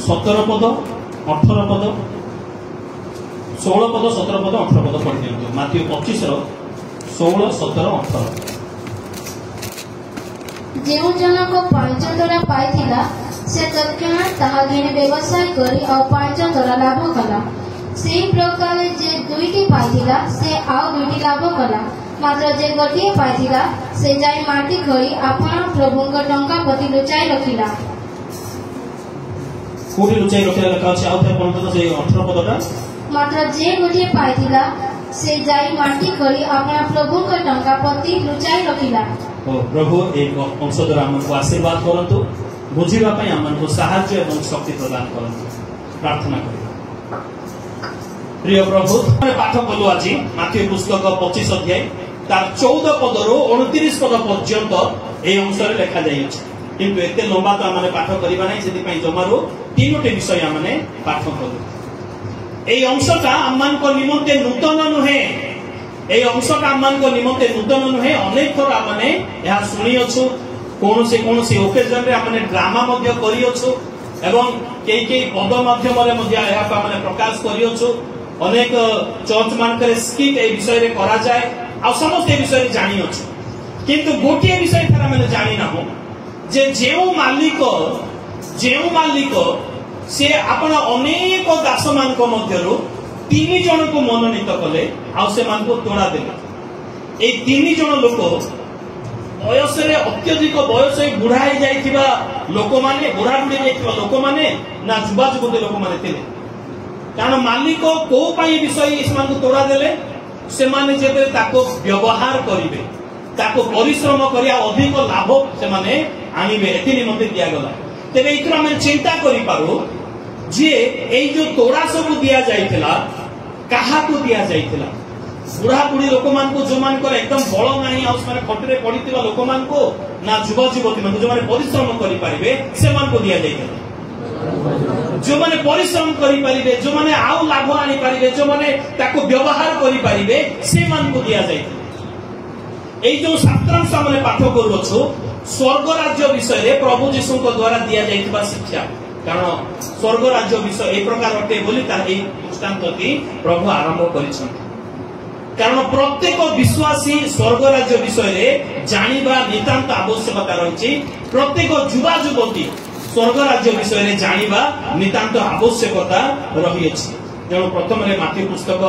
17 पद 18 पद 16 पद 17 पद 18 पद पढ़ दियंतु। माथ्यू 25 रो 16 17 18। जो जनक 5 द्वारा पाइथिला से तत्क्षणात ताहा घिनि व्यवसाय करी और 5 द्वारा लाभ कला। से प्रकार जे 2टी पाइथिला से आउ 2टी लाभ कला। मात्र जे गोटिए पाइथिला से जाई माटी खड़ी आपण प्रभुंक टंका प्रति लुचाई रखिला। कोठी लुचाई रखिला लेखा अछि। आउ थे पढतो से 18 पदटा। मात्र जे गोटिए पाइथिला से जाई माटी खड़ी आपण प्रभुंक टंका प्रति लुचाई रखिला। ओ प्रभु एक अंश द्वारा हमको आशीर्वाद करंतु, बुझिबा पई हमको सहायता एवं शक्ति प्रदान करंतु। प्रार्थना करियो। प्रिय प्रभु पाठ कलु आज माथ्यू पुस्तक 25 अध्याय तार 14 पदरु 29 पद पर्यंत ए अंशरे लेखा जाय अछि। किंतु एते लंबा तो हमने पाठ करिबा नै, सेति पई जमारो तीनोटी विषय हमने पाठ करू। ए अंशटा हमन को निमंते नूतन नहे। ए अंशटा हमन को निमंते नूतन नहे। अनेक थोर हमने यहा सुनी अछु। कोन से ओकेजन रे हमने ड्रामा मध्य करि अछु एवं केई पद माध्यम रे मध्य यहा को हमने प्रकाश करि अछु। अनेक चर्च मानकर स्किट ए विषय रे करा जाय आ समस्त ए विषय रे जानि अछि। किंतु गोटिए विषय थारा माने जानि ना हो जे जेउ मालिक से आपण अनेक दास मान को मध्यरु 3 जन को मनोनीत कले आ से मान को तोड़ा देले। ए 3 जन लोक बयस रे अत्यधिक बयस बुढ़ा ही जाइथिबा लोक माने, बुढ़ा बुढ़ी जाइथिबा लोक माने ना जुबा जुबती लोक माने थिले। कारण मालिक को पाई विषय इसमान को तोड़ा देले से माने जेबे ताको व्यवहार करिवे, ताको परिश्रम करिया अधिक लाभ से माने आनिबे, एथि निमंते दिया गला। तेबे इकरा माने चिंता करि पारो जे एई जो तोड़ा सब दिया जाइथिला काहा को दिया जाइथिला। बुढ़ा बुढ़ी लोक मान को जो मान को एकदम बळ नाही आ उसमाने खटरे पडितिबा लोक मान को ना जुवा जुवती मान को जो माने परिश्रम करि पारिबे से मान को दिया जाइथिला। जो माने परिश्रम करि पारिबे, जो माने आउ लाभ आनी पारिबे, जो माने ताको व्यवहार करि पारिबे से मान को दिया जाइथिला। एई जो शास्त्रांश हमने पाठ करू अछु स्वर्ग राज्य विषय रे प्रभु यीशु को द्वारा दिया जाइथिबा शिक्षा। कारण स्वर्ग राज्य विषय ए प्रकार अटे बोली ता एई दृष्टांतति प्रभु आरंभ करिछन। कारण प्रत्येक विश्वासी स्वर्ग राज्य विषय रे जानिबा नितांत आवश्यकता रहिछि। प्रत्येक युवा युवती स्वर्ग राज्य विषय रे जानिबा नितांत आवश्यकता रही अछि। जण प्रथम रे माथ्यू पुस्तक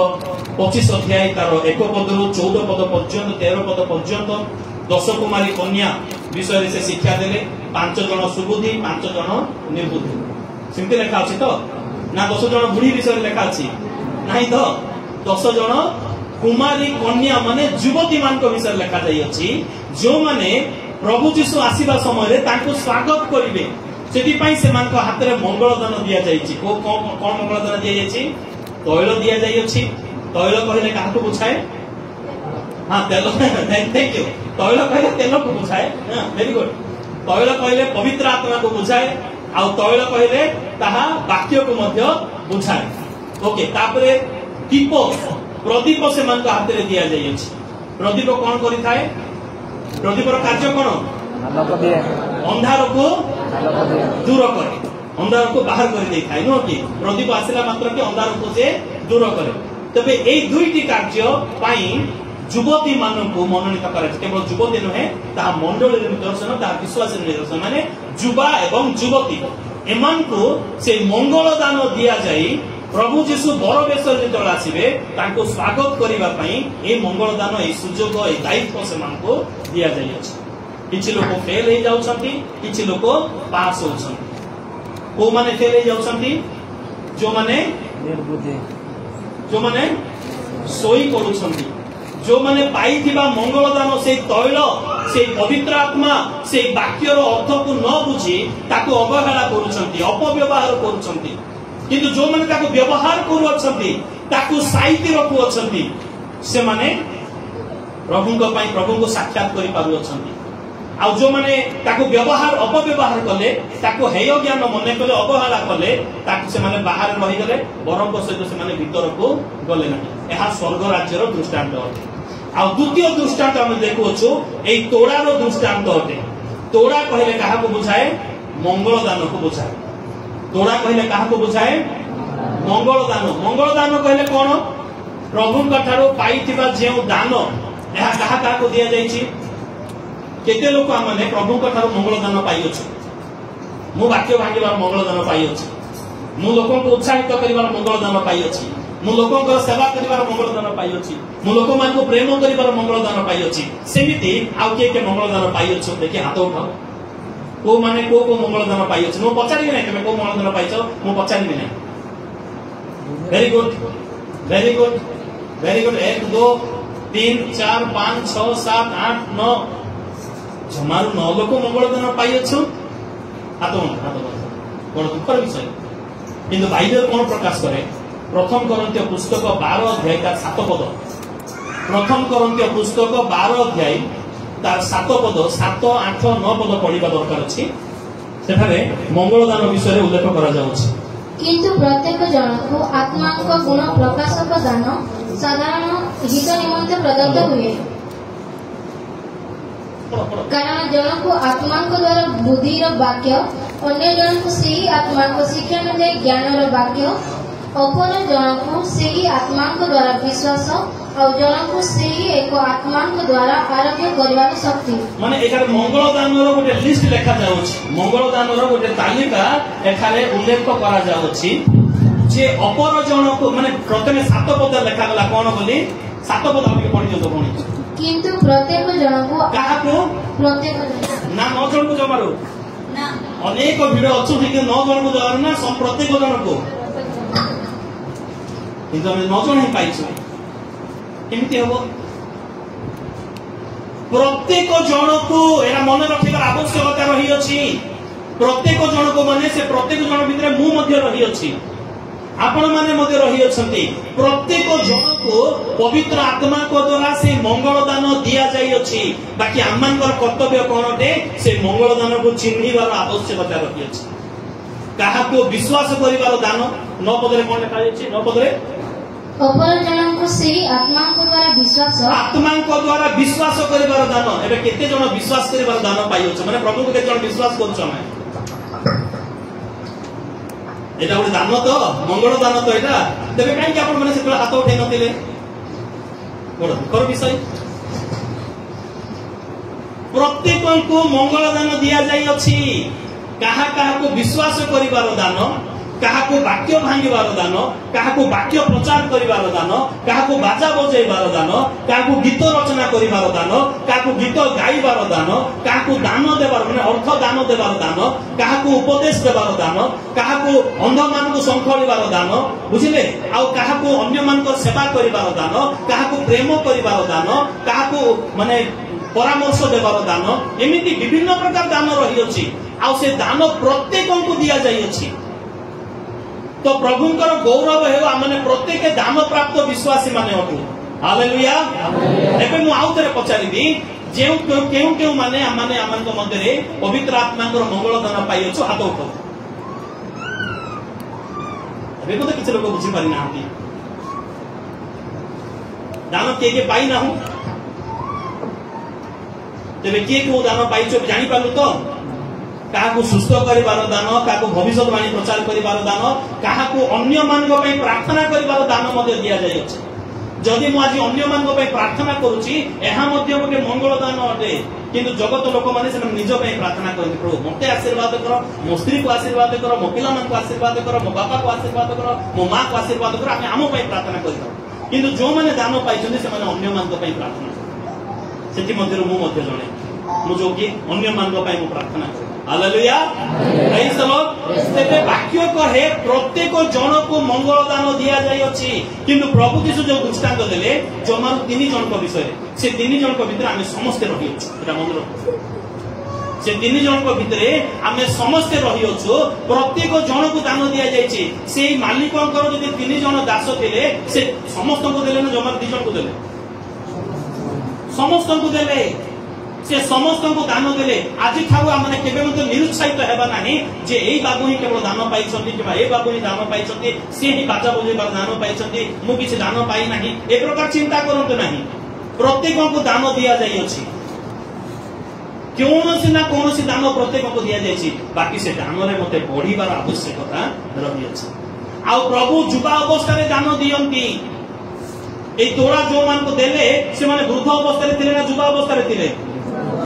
25 अध्याय तार 1 पदरु 14 पद पर्यंत 13 पद पर्यंत 10 कुमारी कन्या विषय रे से शिक्षा देले। 5 जण सुबुद्धि 5 जण निर्बुद्धि सिंते लेखा अछि तो ना 10 जण बुढ़ी विषय रे लेखा अछि नाही तो 10 जण कुमारी कन्या माने युवती मान को विषय लेखा जाई अछि जो माने प्रभु यीशु आसीबा समय रे ताको स्वागत करिवे। सेति पई से मान को हाथ रे मंगल दान दिया जाई छि। को कोन मंगल दान दिया जाई छि? तैल दिया जाई अछि। तैल कहले काहा को बुझाए? हां तेल। Thank you. तैल कहले तेल को बुझाए। हां वेरी गुड। तैल कहले पवित्र आत्मा को बुझाए आ तैल कहले ताहा वाक्य को मध्य बुझाए। ओके तापरे दीप प्रदीप से मान को हाथ रे दिया जाई अछि। प्रदीप कोन करि थाए? प्रदीपर कार्य कोन? अंधार को दूर करे, अंधार को बाहर कर दे थाए नो कि प्रदीप आसिला मात्र के अंधार को से दूर करे। तबे एई दुईटी कार्य पाई युवती मान को मनोनीत करे। केवल युवती नहे ता मंडली निदर्शन, ता विश्वास निदर्शन माने युवा एवं युवती एमान को से मंगल दान दिया जाई। प्रभु यीशु बर बेसर जेतल आसीबे ताको स्वागत करिबा पई ए मंगल दान ए सुजोग ए दायित्व से मान को दिया जाई अछि। किछि लोक फेल हे जाउछंती, किछि लोक पास होउछंती। को माने फेल हे जाउछंती? जो माने निर्बुद्धि, जो माने सोई करूछंती, जो माने पाइथिबा मंगल दान से तैल से पवित्र आत्मा से वाक्यर अर्थ को न बुझी ताको अवहेला करूछंती, अपव्यवहार करूछंती। किंतु जो माने ताको व्यवहार करूछंती, ताको साइति रखुछंती, से माने प्रभु को पई प्रभु को साक्षात करि पारुछंती। आ जो माने ताको व्यवहार अपव्यवहार कले, ताको हेय ज्ञान मने कले, अवहेला कले, ताको से माने बाहर रहि गले, बरम को सहित से माने भीतर को गले ना। एहा स्वर्ग राज्यर दृष्टांत अटे। आ द्वितीय दृष्टांत हम देखुछु एई तोड़ार दृष्टांत अटे। तोड़ा कहले काहा को बुझाए? मंगल दान को बुझाए। तोड़ा कहले काहाको बुझाए मंगल दान कहले कौन प्रभु ठारो पाइथिबा जेउ दान यह कहा काहाको दिया जाइछि केते लोक आमने प्रभु ठारो मंगल दान पाइयो मु वाक्य भांगिबार मंगल दान पाइयो मु लोकन को उत्साहित करिबार मंगल दान पाइयो मु लोकन को सेवा करिबार मंगल दान पाइयो मु लोक मान को प्रेम करिबार मंगल दान पाइयो सेमिति आउ के मंगल दान पाइयो देखि हाथ उठाओ को माने को मंगल दान पाइयो मु पचारिबे नै तमे को मंगल दान पाइछो मु पचारिबे नै very good very good very good 1 2 3 4 5 6 7 8 9 जमारू 9 लोक मंगल दान पाइयो हाथ बड़ दुखर विषय किंतु बाइबल कौन प्रकाश करे प्रथम कोरिन्थीय पुस्तक 12 अध्याय का 7 पद प्रथम कोरिन्थीय पुस्तक 12 अध्याय तार 7 पद 7 8 9 पद पढ़िबा दरकार अछि सेठारे मंगल दान विषय उल्लेख करा जाउछि किंतु प्रत्येक जन को आत्मा को गुण प्रकाशक दान साधारण हित निमंत प्रदत्त हुए कारण जन को आत्मा द्वारा बुद्धि वाक्य अन्य जन को सही आत्मा को शिक्षा अनुसार ज्ञान वाक्य अपर जन को सही आत्मा द्वारा विश्वास और जन को सही एक आत्मा द्वारा आरोग्य करबार शक्ति माने एखारे मंगल दान रो गोटे लिस्ट लेखा जाउछि मंगल दान रो गोटे तालिका एखारे उल्लेख करा जाउछि जे अपर जन को माने प्रथमे 7 पद लेखा गला कोन बोली 7 पद हम पढि दियो कोनी किंतु प्रत्येक जन को काहा को प्रत्येक ना 9 जन को जमारो ना अनेक भिड़ अच्छु कि 9 जन को जमारो ना सब प्रत्येक जन को किंतु हम 9 जन ही पाइछु केमति हबो प्रत्येक जन को एरा मन रखिबार आवश्यकता रही अछि प्रत्येक जन को माने से प्रत्येक जन भितरे मु मध्य रही अछि आपण माने मध्य रही अछंती प्रत्येक जन को पवित्र आत्मा को द्वारा से मंगल दान दिया जाई अछि बाकी आमनकर कर्तव्य कोनटे से मंगल दान को चिन्हिबार आवश्यकता रही अछि काहा को विश्वास करिबार दान 9 पदरे कोन लिखा जाई 9 पदरे अपर जन को सही आत्मा को द्वारा विश्वास करिबार दान एबे केते जन विश्वास करिबार दान पाइयो छ माने प्रभु को केते जन विश्वास करछ हम एटा गोटे दान तो मंगल दान तो एटा तेबे काई कि आपण माने से हाथ उठै नथिले बड़ दुखर विषय प्रत्येक को मंगल दान दिया जाई अछि काहा काहा को विश्वास करिबार दान काहा को वाक्य भांगिबार दान काहा को वाक्य प्रचार करिबार दान काहा को बाजा बजाइबार दान काहा को गीत रचना करिबार दान काहा को गीत गाइबार दान काहा को दान देबार माने अर्थ दान देबार दान काहा को उपदेश देबार दान काहा को अंध मान को संखलिबार दान बुझिले आ काहा को अन्य मान को सेवा करिबार दान काहा को प्रेम करिबार दान काहा को माने परामर्श देबार दान एमिति विभिन्न प्रकार दान रही अछि आ से दान प्रत्येक को दिया जाई अछि तो प्रभुंकर गौरव हेउ आमने प्रत्येक दान प्राप्त विश्वासी माने हतु हालेलुया एबे मु आउ तरे पचारिबी जेउ केउ माने आमन को मध्य रे पवित्र आत्मांकर मंगल दान पाइयो छ हाथ उठाओ एबे को किछ लोक बुझी पारि नाहंती दान के पाई ना हूं तेबे के दान पाइछो जानि पालु तो काहाको सुस्थ करिबार दान काहाको भविष्यवाणी प्रचार करिबार दान काहाको अन्य मानक पई प्रार्थना करिबार दान मध्ये दिया जाय अछि जदि मु आज अन्य मानक पई प्रार्थना करूची एहा मध्ये गोटे मंगल दान अटे किंतु जगत लोक माने से निज पई प्रार्थना करथि प्रभु मते आशीर्वाद करो मो स्त्री को आशीर्वाद करो मो पिला मन को आशीर्वाद करो मो बापा को आशीर्वाद करो मो मां को आशीर्वाद करो आमे आमो पई प्रार्थना करितो किंतु जो माने दान पाइछन्ते से माने अन्य मानक पई प्रार्थना सेति मध्ये मु मध्ये जणे मु जो कि अन्य मानक पई मु प्रार्थना करो हालेलुया प्रेज द लॉर्ड तेबे वाक्य कहे प्रत्येक जन को मंगल दान दिया जाय अछि किंतु प्रभु यीशु जो दृष्टांत देले जमा 3 जन को विषय से 3 जन को भीतर आमे समस्त रहि अछि एटा मन रखो से 3 जन को भीतर आमे समस्त रहि अछि प्रत्येक जन को दान दिया जाय अछि से मालिकंकर जदि 3 जन दास थिले से समस्त को देले न जमा 2 जन को देले समस्त को देले से समस्त को दान देले आज ठाऊ आमने केबे मते निरुत्साहित हेबा नाही जे एई बाबू ही केवल दान पाई छथि कि ए बाबू ही दान पाई छथि से ही बाजा बजे बार दान पाई छथि मु किछ दान पाई नाही ए प्रकार चिंता करंत नाही प्रत्येक को दान दिया जाई अछि कोनोसी ना कोनोसी दान प्रत्येक को दिया जायछि बाकी से दान रे मते बढ़ीबार आवश्यकता रही अछि आ प्रभु जुबा अवस्था रे दान दियंती ए तोड़ा जो मान को देले से माने वृद्ध अवस्था रे थिले ना जुबा अवस्था रे थिले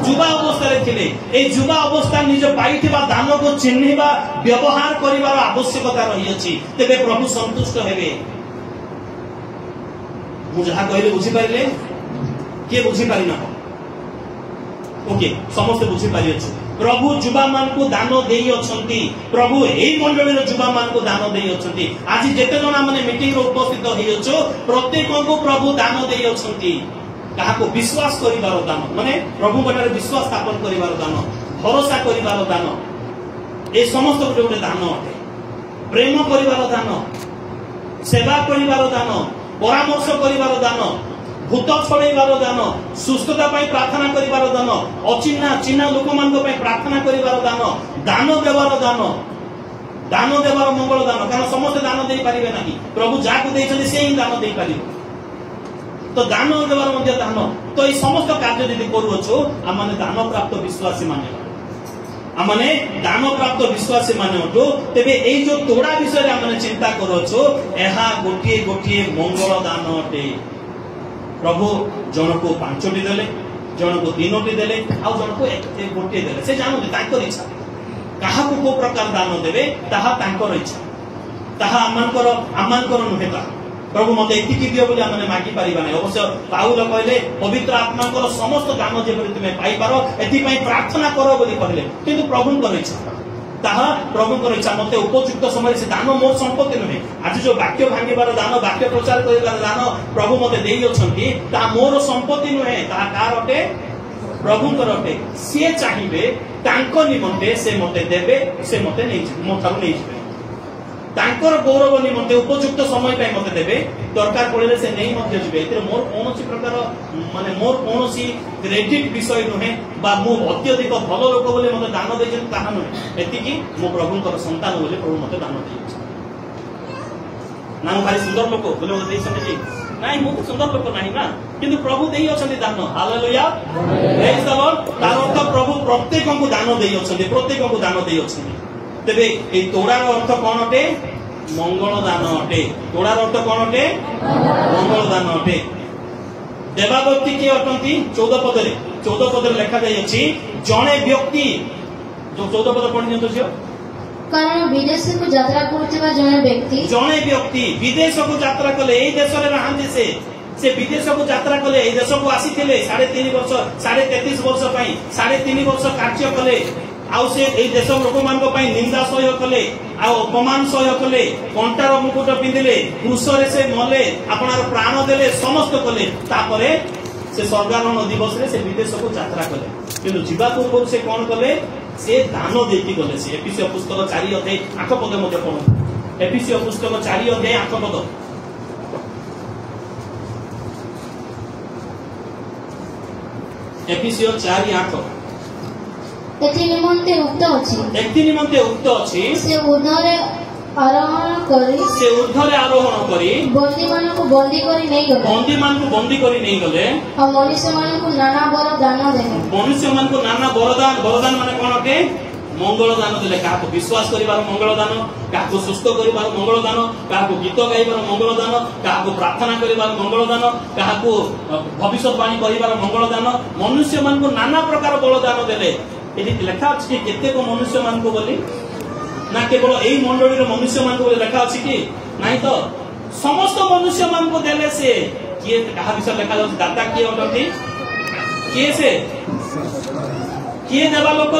जुबा अवस्था रे थिले ए जुबा अवस्था निज पाइथिबा दान को चिन्हिबा व्यवहार करिवार आवश्यकता रही अछि तेबे प्रभु संतुष्ट हेबे मु जहा कहले बुझी पारिले के बुझी पारि ना ओके समस्त बुझी पारि अछि प्रभु जुबा मान को दान देई अछंती प्रभु एई मंडली रो जुबा मान को दान देई अछंती आज जेते जना माने मीटिंग रो उपस्थित होई अछो प्रत्येक को प्रभु दान देई अछंती कहा को विश्वास करिवार दान माने प्रभु बटारे विश्वास स्थापन करिवार दान भरोसा करिवार दान ए समस्त गोटे दान अटे प्रेम करिवार दान सेवा करिवार दान परामर्श करिवार दान भूत छड़ेबार दान सुस्थता प्रार्थना करिवार दान अचिन्ना चिन्ना लोक मान प्रार्थना करिवार दान दान देवार दान मंगल दान कारण समस्त दान दे पारिबे नाही प्रभु जाको देइछथि से ही दान दे पारिबे तो दान देवार मध्य दान तो ई समस्त कार्य यदि करूछो आ माने दान प्राप्त विश्वासी माने आमने दान प्राप्त विश्वासी माने उठो तेबे एई जो तोड़ा विषय आमने चिंता करूछो एहा गोटिए गोटिए मंगल दान अटे प्रभु जन को 5टी देले जन को 3टी देले आ जन को एक गोटे देले से जानते तांकर इच्छा कहा को प्रकार दान देवे ताहा तांकर इच्छा ताहा आमानकर नुहे ता प्रभु मते एतिकी दियो बोली आमने मागी परिबा नै अवश्य पाउल कहले पवित्र आत्माकर समस्त दान जेपरि तुमे पाई पारो एति पई प्रार्थना करो बोली कहले किंतु प्रभुंकर इच्छा ताहा प्रभुंकर इच्छा मते उपयुक्त समय से दान मोर संपत्ति नुहे आज जो वाक्य भांगिबार दान वाक्य प्रचार करिबार दान प्रभु मते देई अछंती ता मोर संपत्ति नुहे ता कार अटे प्रभुंकर अटे से चाहिबे तांको निमंते से मते देबे से मते नै मो थारु नै जिबे तांकर गौरव निमंते उपयुक्त समय पय मते देबे दरकार पड़िले से नै मते जिबे एते मोर कोनोसी प्रकार माने मोर कोनोसी क्रेडिट विषय नुहे बा मो अत्यधिक भलो लोक बोले मते दान देजन ताहा नुहे एतिकी मो प्रभुंकर संतान बोले प्रभु मते दान देइछ ना भारी सुंदर लोक बोले मते देइछ कि नाही मो सुंदर लोक नाही ना किंतु प्रभु देई अछंती दान हालेलुया प्रेज द लॉर्ड तार अर्थ प्रभु प्रत्येक को दान देई अछंती प्रत्येक को दान देई अछंती तेबे ए तोड़ार अर्थ कोन अटे मंगल दान अटे तोड़ार अर्थ कोन अटे मंगल दान अटे देवावर्ती के अटंती 14 पद रे लिखा जाय अछि जणे व्यक्ति जो 14 पद पढि नियंतो छियो कारण विदेश को यात्रा करथिबा जणे व्यक्ति विदेश को यात्रा कले एई देश रे रहंती से विदेश को यात्रा कले एई देश को आसीथिले 3.5 वर्ष 33 वर्ष पई 3.5 वर्ष कार्य कले आउ से एई देश लोक मान को पई निंदा सहय कले आ अपमान सहय कले कंटार मुकुट पिंदिले क्रूसरे से मले आपनार प्राण देले समस्त कले तापरे से स्वर्गारोहण दिवस रे से विदेश को यात्रा कले किंतु जीवा को से कोन कले से दान देकी गले से एफिसियो पुस्तक 4 अध्याय 8 पद मध्ये पढो एफिसियो पुस्तक 4 अध्याय 8 पद एफिसियो 4:8 एथि निमंते उक्त अछि से उर्ध्वरे आरोहण करी बंदी मान को बंदी करी नहीं गले आ मनुष्य मान को नाना वरदान देले मनुष्य मान को नाना वरदान माने कोन के मंगल दान देले का को विश्वास करिवार मंगल दान का को सुस्त करिवार मंगल दान का को गीत गाइबार मंगल दान का को प्रार्थना करिवार मंगल दान का को भविष्यवाणी करिवार मंगल दान मनुष्य मान को नाना प्रकार बलदान देले एदि लिखा अछि कि केते को मनुष्य मान को बोली ना केवल एई मंडली रो मनुष्य मान को लिखा अछि कि नाही तो समस्त मनुष्य मान को देले से किए कहा विषय लिखा जाय दाता किए होतती किए से किए देवा लोक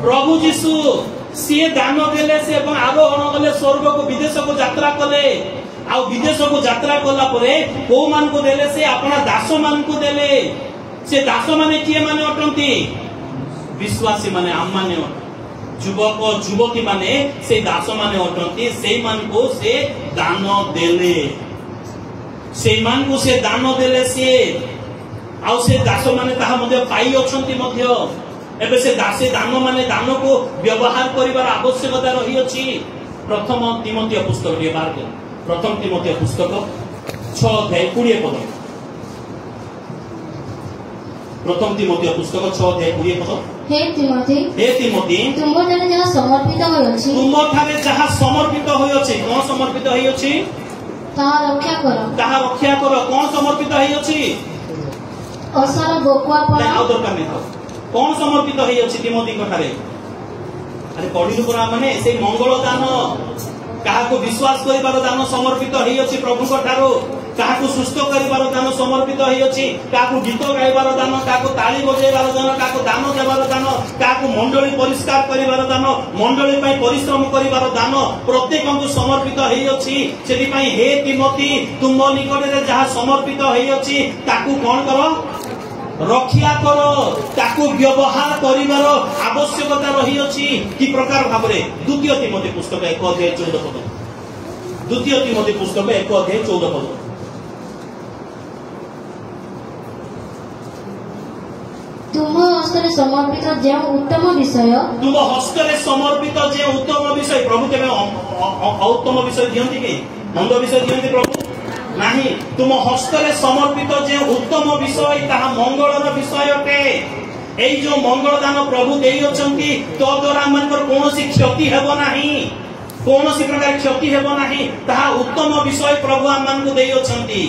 प्रभु यीशु से दान देले से ଏବଂ आरोहण कले स्वर्ग को विदेश को यात्रा कले आ विदेश को यात्रा कला परे को मान को देले से अपना दास मान को देले से दास माने किए माने अटंती विश्वासी माने आम माने युवक युवती माने से दास माने अटंती से मान को से दान देले से मान को से दान देले से आउ से दास माने ताहा मध्ये पाई अछंती मध्ये एबे से दासे दान माने दान को व्यवहार करिवार आवश्यकता रही अछि प्रथम तिमोथी पुस्तक रे बार प्रथम तिमोथी पुस्तक 6 अध्याय 20 पद प्रथम तिमोथी पुस्तक 6 अध्याय 20 पद हे तिमोथी तुम ठारे जहाँ समर्पित होइछि तुम ठारे जहाँ समर्पित होइछि कोन समर्पित होइछि ताहा रक्षा करो कोन समर्पित होइछि असर बोकुआपन आउ दरकार नै कोन समर्पित होइछि तिमोथी को ठारे अरे पढिलु पुरा माने से मंगल दान काहाको विश्वास करिबार दान समर्पित होइछि प्रभु को ठारो काहाको सुस्थ करिबार दान समर्पित होइछि काहाको गीत गाइबार दान काहाको ताली बजाइबार दान काहाको दान देबार दान काहाको मंडली परिष्कार करिबार दान मंडली पई परिश्रम करिबार दान प्रत्येकଙ୍କୁ समर्पित होइछि सेति पई हे तिमोथी तुम निकटरे जहा समर्पित होइछि ताकू कोन करो रक्षा करो ताकू व्यवहार करिबार आवश्यकता रही अछि कि प्रकार भाबरे द्वितीय तिमोथी पुस्तक 1 अध्याय 14 पद द्वितीय तिमोथी पुस्तक 1 अध्याय 14 पद तुम हस्तरे समर्पित जे उत्तम विषय तुम हस्तरे समर्पित जे उत्तम विषय प्रभु केबे उत्तम विषय दियंती कि मंद विषय दियंती प्रभु नाही तुम हस्तरे समर्पित जे उत्तम विषय ताहा मंगलर विषय अटे एई जो मंगल दान प्रभु देई अछंती तो द्वारा मनकर कोनोसी क्षति हेबो नाही कोनोसी प्रकार क्षति हेबो नाही ताहा उत्तम विषय प्रभु आमान को देई अछंती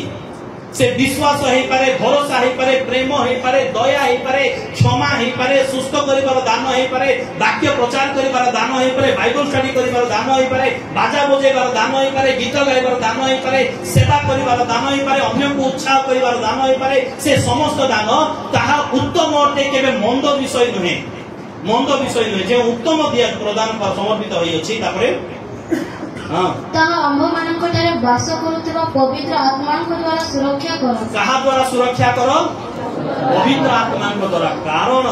से विश्वास हे पारे भरोसा हे पारे प्रेम हे पारे दया हे पारे क्षमा हे पारे सुस्थ करिबार दान हे पारे वाक्य प्रचार करिबार दान हे पारे बाइबल स्टडी करिबार दान हे पारे बाजा बजेबार दान हे पारे गीत गाइबार दान हे पारे सेवा करिबार दान हे पारे अन्य को उत्साह करिबार दान हे पारे से समस्त दान ताहा उत्तम अटे केबे मंद विषय नुहे जे उत्तम दिया प्रदान समर्पित होई अछि तापरे ताहा आम्भ मानक ठारे वास करूथिबा पवित्र आत्मा को द्वारा सुरक्षा करो कहा द्वारा सुरक्षा करो पवित्र आत्मा को द्वारा कारण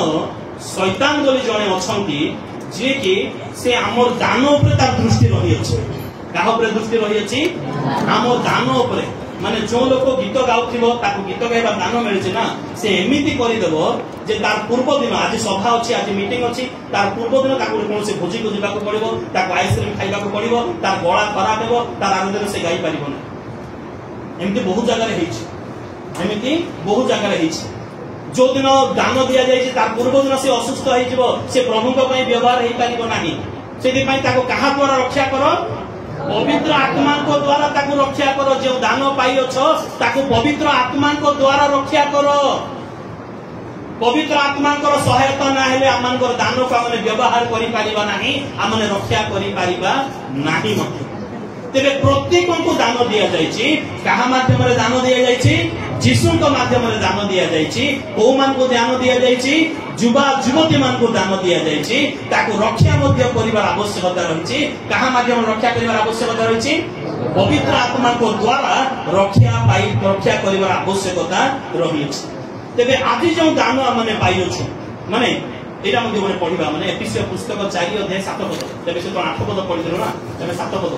शैतान बोली जणे अछंती जे कि से हमर दान ऊपर तार दृष्टि रही अछि काहा ऊपर दृष्टि रही अछि हमर दान ऊपर माने जो लोक गीत गाउथिबो ताको गीत गाइबा दान मिलछि ना से एमिति करि देबो जे तार पूर्व दिन आज सभा अछि आज मीटिंग अछि तार पूर्व दिन ताको कोन से भोजी को जिबाको पड़िबो ताको आइसक्रीम खाइबाको पड़िबो तार गळा खराब हेबो तार आरो दिन से गाई पारिबो ना एमिति बहुत जगह रे हेछि जो दिन दान दिया जाय तार पूर्व दिन से असुस्थ होई जिवो से प्रभु को पई व्यवहार हेई पारिबो नाही सेति पई ताको कहा द्वारा रक्षा करो पवित्र आत्मा को द्वारा ताको रक्षा करो जो दान पाइयो छ ताको पवित्र आत्मा को द्वारा रक्षा करो पवित्र आत्मा को सहायता ना हेले आमानकर दान को आमने व्यवहार करि पारिबा नाही आमने रक्षा करि पारिबा नाही मते तेबे प्रत्येक को दान दिया जायछि कहा माध्यम रे दान दिया जायछि जीसु को माध्यम रे दान दिया जायछि को मान को दान दिया जायछि युवा युवती मान को दान दिया जायछि ताको रक्षा मध्य करिवार आवश्यकता रहिछि कहा माध्यम रक्षा करिवार आवश्यकता रहिछि पवित्र आत्मा को द्वारा रक्षा करिवार आवश्यकता रहिछि तेबे आज जो दान माने पाइयो छु माने एटा मध्ये माने पढिबा माने एफिसियो पुस्तक 4 अध्याय 7 पद तेबे से तो 8 पद पढिलो ना तेबे 7 पद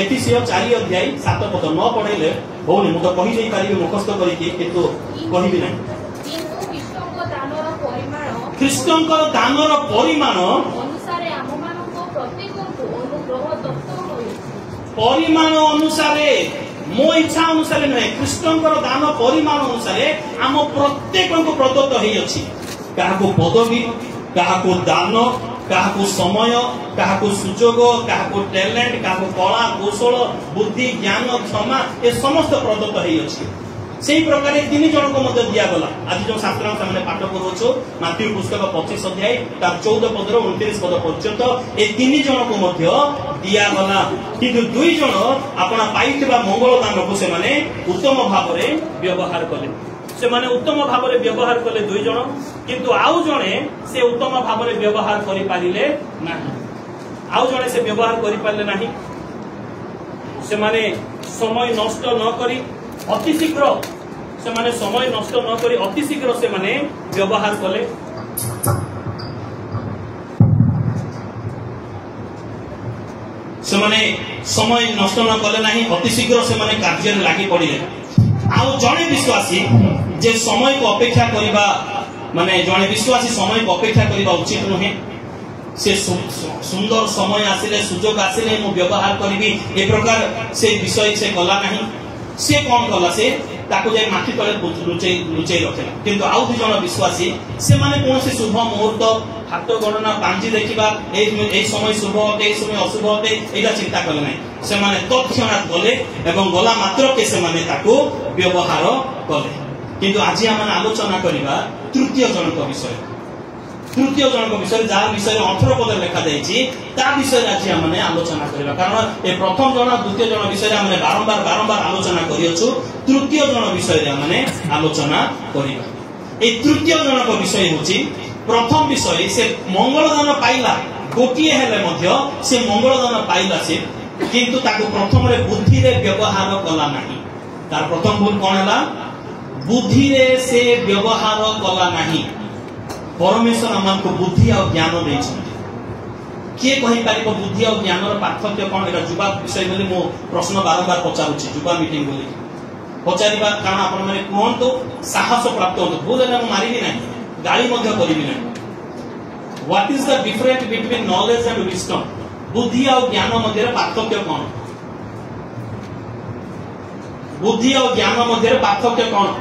एफिसियो 4 अध्याय 7 पद न पढैले होनी मु तो कहि जाई पारिबे मुखस्थ करी किंतु कहिबि नै ख्रीष्टंकर दानर परिमाण अनुसारे आममानको प्रत्येकको अनुग्रह दत्त होई परिमाण अनुसारे मो इच्छा अनुसारे नहीं ख्रीष्टंकर दान परिमाण अनुसारे आम प्रत्येक को प्रदत्त होई अछि काहाको पदवी काहाको दान काहाको समय काहाको सुजोग काहाको टैलेंट काहाको कला कौशल बुद्धि ज्ञान क्षमा ए समस्त प्रदत्त होई अछि सेही प्रकार तीन जन को मध्य दिया गला आज जो शास्त्र सामने पाठ करूछु माथ्यू पुस्तक 25 अध्याय तार 14 पद रो 29 पद पर्यंत ए तीन जन को मध्य दिया गला किंतु दुई जन आपना पाइथिबा मंगल दान को से माने उत्तम भाव रे व्यवहार कले से माने उत्तम भाव रे व्यवहार कले दुई जन किंतु आउ जने से उत्तम भाव रे व्यवहार करि पारिले नाही आउ जने से व्यवहार करि पारले नाही से माने समय नष्ट न करी अति शीघ्र से माने समय नष्ट न करी अति शीघ्र से माने व्यवहार कले से माने समय नष्ट न कले नाही अति शीघ्र से माने कार्य लागि पड़िले आउ जणे विश्वासी जे समय को अपेक्षा करिबा माने जणे विश्वासी समय को अपेक्षा करिबा उचित नहे से सुंदर समय आसिले सुजोग आसिले मु व्यवहार करिबी ए प्रकार से विषय से कला नाही से कौन कला से ताको जाई माटी तले लुचै रखिला किंतु आउ दु जण विश्वासी से माने कोनसे शुभ मुहूर्त हाथ गणना पांजी देखिबा ए समय शुभ होते ए समय अशुभ होते एटा चिंता करले नै से माने तत्क्षणात गले एवं गला मात्र के से माने ताको व्यवहार कले किंतु आज हम आलोचना करिबा तृतीय जनक विषय तृतीय जनक विषय जार विषय 18 पद लिखा जायछि ता विषय आज हम आलोचना करिबा कारण ए प्रथम जन द्वितीय जन विषय हम बारंबार आलोचना करियछु तृतीय जन विषय हम आलोचना करिबा ए तृतीय जनक विषय होछि प्रथम विषय से मंगलदान पाइला गोटिए हेले मध्य से मंगलदान पाइला से किंतु ताको प्रथम रे बुद्धि रे व्यवहार कला नाही तार प्रथम भूल कोन हला बुद्धि रे से व्यवहार कला नाही परमेश्वर हमको बुद्धि और ज्ञान दैछन्ति किए कहि पारिबो बुद्धि और ज्ञान रो पार्थक्य कोन एटा जुबा विषय बोली मो प्रश्न बारंबार पचारुछि जुबा मीटिंग बोली पचारिबा कारण आपण माने कोहंतो साहस प्राप्त होतो बोले ना मारिबी नाही गाली मध्य करिबी नाही what is the difference between knowledge and wisdom बुद्धि और ज्ञान मध्य पार्थक्य कोन बुद्धि और ज्ञान मध्य पार्थक्य कोन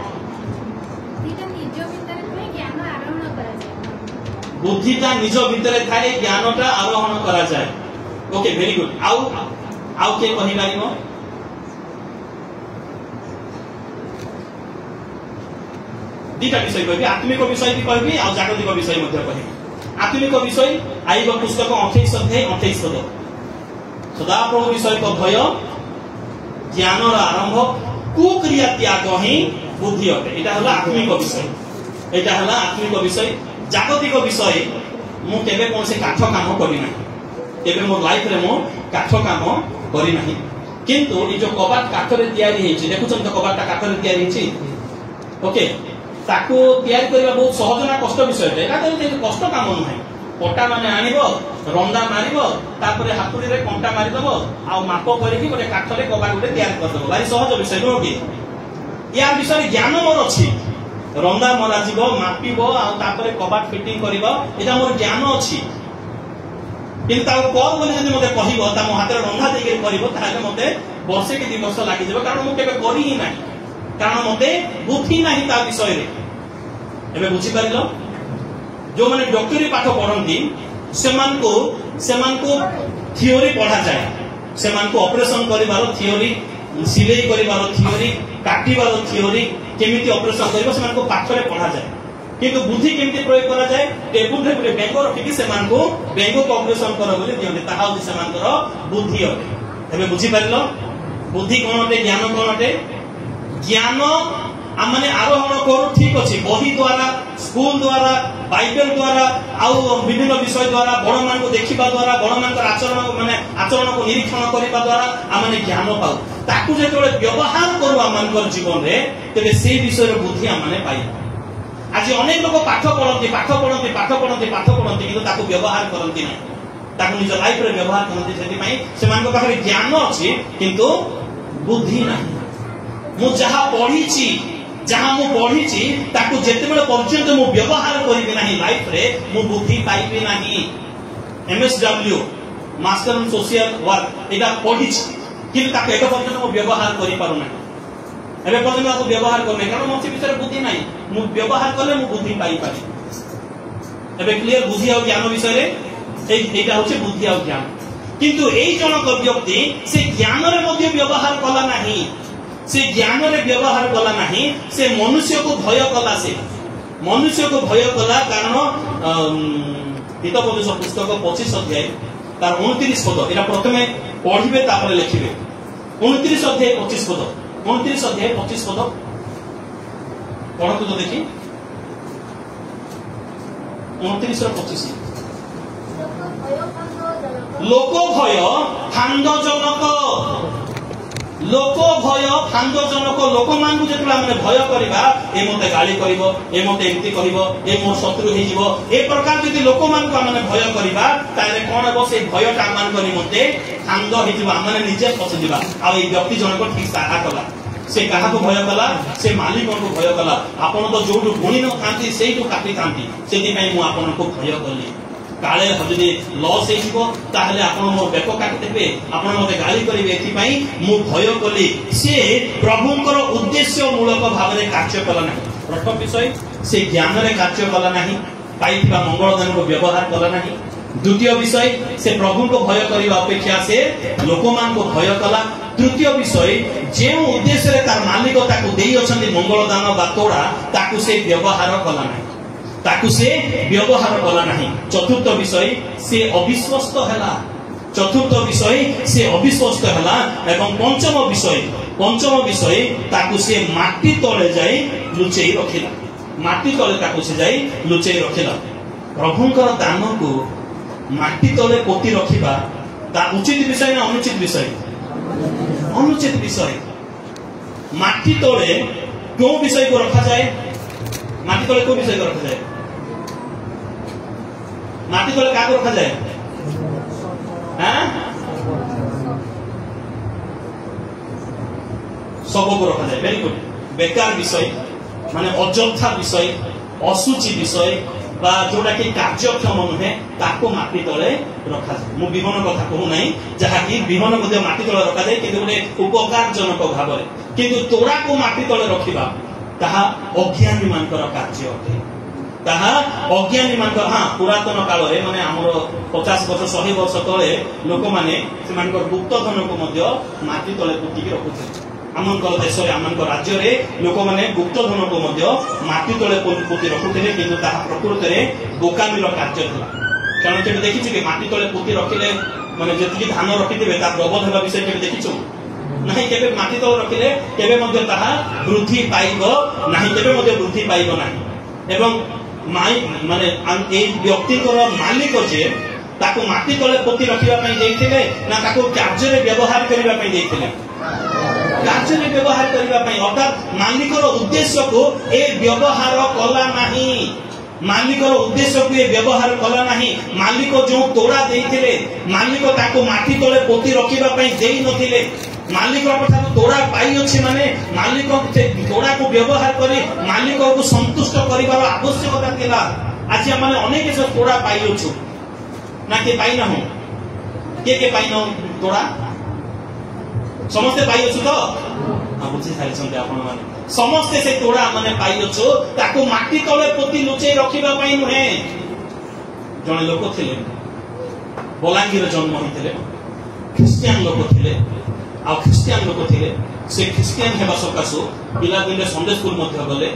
बुद्धिटा निज भितर थाए ज्ञानटा आरोहण करा जाए ओके वेरी गुड आउ के कहि पारिबो दीटा विषय कहबी आत्मिक विषय भी कहबी आ जागतिक विषय मध्ये कहबी आत्मिक विषय आइब पुस्तक 28 अध्याय 28 पद सदा प्रभु विषय को भय ज्ञान रा आरंभ कुक्रिया त्याग ही बुद्धि अटे एटा हला आत्मिक विषय एटा हला आत्मिक विषय जागतिक विषय मु केबे कोन से काठ काम करि नाही केबे मोर लाइफ रे मो काठ काम करि नाही किंतु ई जो कबाट काठ रे तयारी हेछि देखुछन त कबाटटा काठ रे तयारी हेछि ओके ताको तयारी करबा बहुत सहज ना कष्ट विषय एटा तो कष्ट काम नाही पटा माने आनिबो रंदा मारिबो तापरे हातुड़ी रे कंटा मारि दबो आ माप करिकि गोटे काठ रे कबाट गोटे तयारी कर दबो भारी सहज विषय नो कि या विषय ज्ञान मोर अछि रंदा मरा जीवो मापिबो आ तापरे कबाट फिटिंग करिवो एटा मोर ज्ञान अछि किंतु ताको कोन बोले जदि मते कहिवो ता मो हाते रंधा देके करिवो ताले मते वर्षे के 2 वर्ष लागि जेबो कारण मु केबे करि ही नाही कारण मते बुद्धि नाही ता विषय रे एबे बुझी पारिलो जो माने डॉक्टरी पाठ पढंती सेमान को थियोरी पढ़ा जाए सेमान को ऑपरेशन करिवार थियोरी सिलाई करिवार थियोरी काटिवार थियोरी केमिति ऑपरेशन करिवो सेमान को पाठ रे पढ़ा जाए किंतु बुद्धि केमिति प्रयोग करा जाए टेबुल रे पुरे बेंगो रखि सेमान को बेंगो को ऑपरेशन करो बोली दियंते ताहा होती सेमान को बुद्धि अटे एबे बुझी पारिलो बुद्धि कोन अटे ज्ञान कोन अटे ज्ञान आमने आरोहण करू ठीक अछि बही द्वारा स्कूल द्वारा बाइबल द्वारा आउ विभिन्न विषय द्वारा बड़ मान को देखिबा द्वारा बड़ मान का आचरण को निरीक्षण करिबा द्वारा आमने ज्ञान पाउ ताकू जेतोले व्यवहार करू आमान कर जीवन रे तबे से विषय बुद्धि आमने पाइ आज अनेक लोग पाठ पढंती किंतु ताकू व्यवहार करंती नै ताकू निज लाइफ रे व्यवहार करंती सेति पई सेमान को पाखरे ज्ञान अछि किंतु बुद्धि नाही मु जहा पढिछि जहां मु पढिछि ताकू जेते बेले पर्यंत मु व्यवहार करिबे नाही लाइफ रे मु बुद्धि पाइबे नाही MSW master in social work एटा पढिछि किंतु ताकू एटा पर्यंत मु व्यवहार करि पारु नाही एबे पर्यंत मु व्यवहार करने कारण मोछि विषय बुद्धि नाही मु व्यवहार करले मु बुद्धि पाइ पारि एबे क्लियर बुद्धि और ज्ञान विषय रे एटा होछि बुद्धि और ज्ञान किंतु एई जनक व्यक्ति से ज्ञान रे मध्ये व्यवहार कला नाही से ज्ञान रे व्यवहार कला नाही से मनुष्य को भय कला से मनुष्य को भय कला कारण हितोपदेश पुस्तक 25 अध्याय तार 29 पद एटा प्रथमे पढिबे तापर लिखिबे 29 अध्याय 25 पद 29 अध्याय 25 पद पढतो तो देखि 29 रो 25 लोक भय फांदजनक लोक भय फांदजनक लोक मान को जेतला माने भय करबा ए मते गाली करबो ए मते एंती करबो ए मोर शत्रु हे जीवो ए प्रकार जदि लोक मान को माने भय करबा ताले कोन हो से भयटा मान को निमते फांद हे जीवा माने निजे फस जीवा आ ए व्यक्ति जनक ठीक साहा कला से कहा को भय कला से मालिक को भय कला आपण तो जोडु गुणी न खांती सेही तो काटी खांती सेति पई मु आपण को भय करली काले जदि लॉस हेजिबो ताहले आपण मोर बेको काटी देबे आपण मते गाली करिवे एथि पई मु भय करली से प्रभुंकर उद्देश्य मूलक भाव में कार्य कला ना। प्रथम विषय से ज्ञान रे कार्य कला ना, पाइथिबा मंगलदान को व्यवहार कला ना। द्वितीय विषय से प्रभु को भय करने अपेक्षा से लोक मान को भय कला। तृतीय विषय जे उद्देश्य रे तार मालिक ताकू देई अछंती मंगलदान बा तोड़ा ताकू से व्यवहार कला ना, ताकू से व्यवहार कला ना। चतुर्थ विषय से अविश्वस्त हैला, चतुर्थ विषय से अविश्वस्त हैला। एवं पंचम विषय ताकू से माटी तले जाई लुचेई रखिला, माटी तले ताकू से जाई लुचेई रखिला। प्रभुंकर दान को माटी तले पोती रखिबा ता उचित विषय ना अनुचित विषय? अनुचित विषय। माटी तले क्यों विषय को रखा जाए? माटी तले क्यों विषय को रखा जाए? माटी तले क्या को रखा जाए? सब को रखा जाए। Very good. बेकार विषय माने अଯଥା विषय, असुचि विषय बा जोटा कि कार्यक्षम नुहे ताको माटी तले रखा जाए। मु विमान कथा कहू नहीं, जहा कि विमान मध्ये माटी तले रखा जाए किंतु गोटे उपकारजनक भाव में, किंतु तोड़ा को माटी तले रखिबा ताहा अज्ञानी मानकर कार्य अटे। ताहा अज्ञानी मानकर हां पुरातन काल रे माने हमर 50 वर्ष 100 वर्ष तले लोक माने से मानकर गुप्त धन को मध्ये माटी तले पुटी के रखुथे। आमंकर देश रे आमंकर राज्य रे लोक माने गुप्त धन को मध्ये माटी तले पुटी रखुथे, किंतु ताहा प्रकृति रे बोकामीर कार्य थिला। कारण जे देखिछि कि माटी तले पुटी रखिले माने जति धान रखिथिबे ता प्रबोध हेबा विषय के देखिछु नहीं। केबे माटी तले रखिले केबे मध्ये ताहा वृद्धि पाइबो नहीं, केबे मध्ये वृद्धि पाइबो नहीं। एवं माने ए व्यक्तिकर मालिक जे ताको माटी तले पोती रखिबा पई देइथिले ना ताको कार्य रे व्यवहार करिबा पई देइथिले? कार्य रे व्यवहार करिबा पई। अर्थात मालिकर उद्देश्य को ए व्यवहार कला नहीं, मालिकर उद्देश्य को ए व्यवहार कला नहीं। मालिक जो तोड़ा देइथिले मालिक ताको माटी तले पोती रखिबा पई देइ नथिले। मालिक तोड़ा पाई अच्छे माने मालिक तोड़ा को व्यवहार करी मालिक को संतुष्ट करिबार आवश्यकता थिला। आज हम अनेक से तोड़ा पाई अच्छु ना के पाई ना हो के पाई ना तोड़ा समस्ते पाई अच्छु तो हां बुझी सारी संते आपण माने समस्ते से तोड़ा माने पाई अच्छु ताको माटी तले पोती लुचेई रखिबा पई नुहे। जने लोक थिले बलांगीर जन्म होइथिले, ख्रिस्टियन लोक थिले, आ ख्रिस्टियन लोक थिले। से ख्रिस्टियन हेबा सकासु पिला दिने संडे स्कूल मध्ये गले।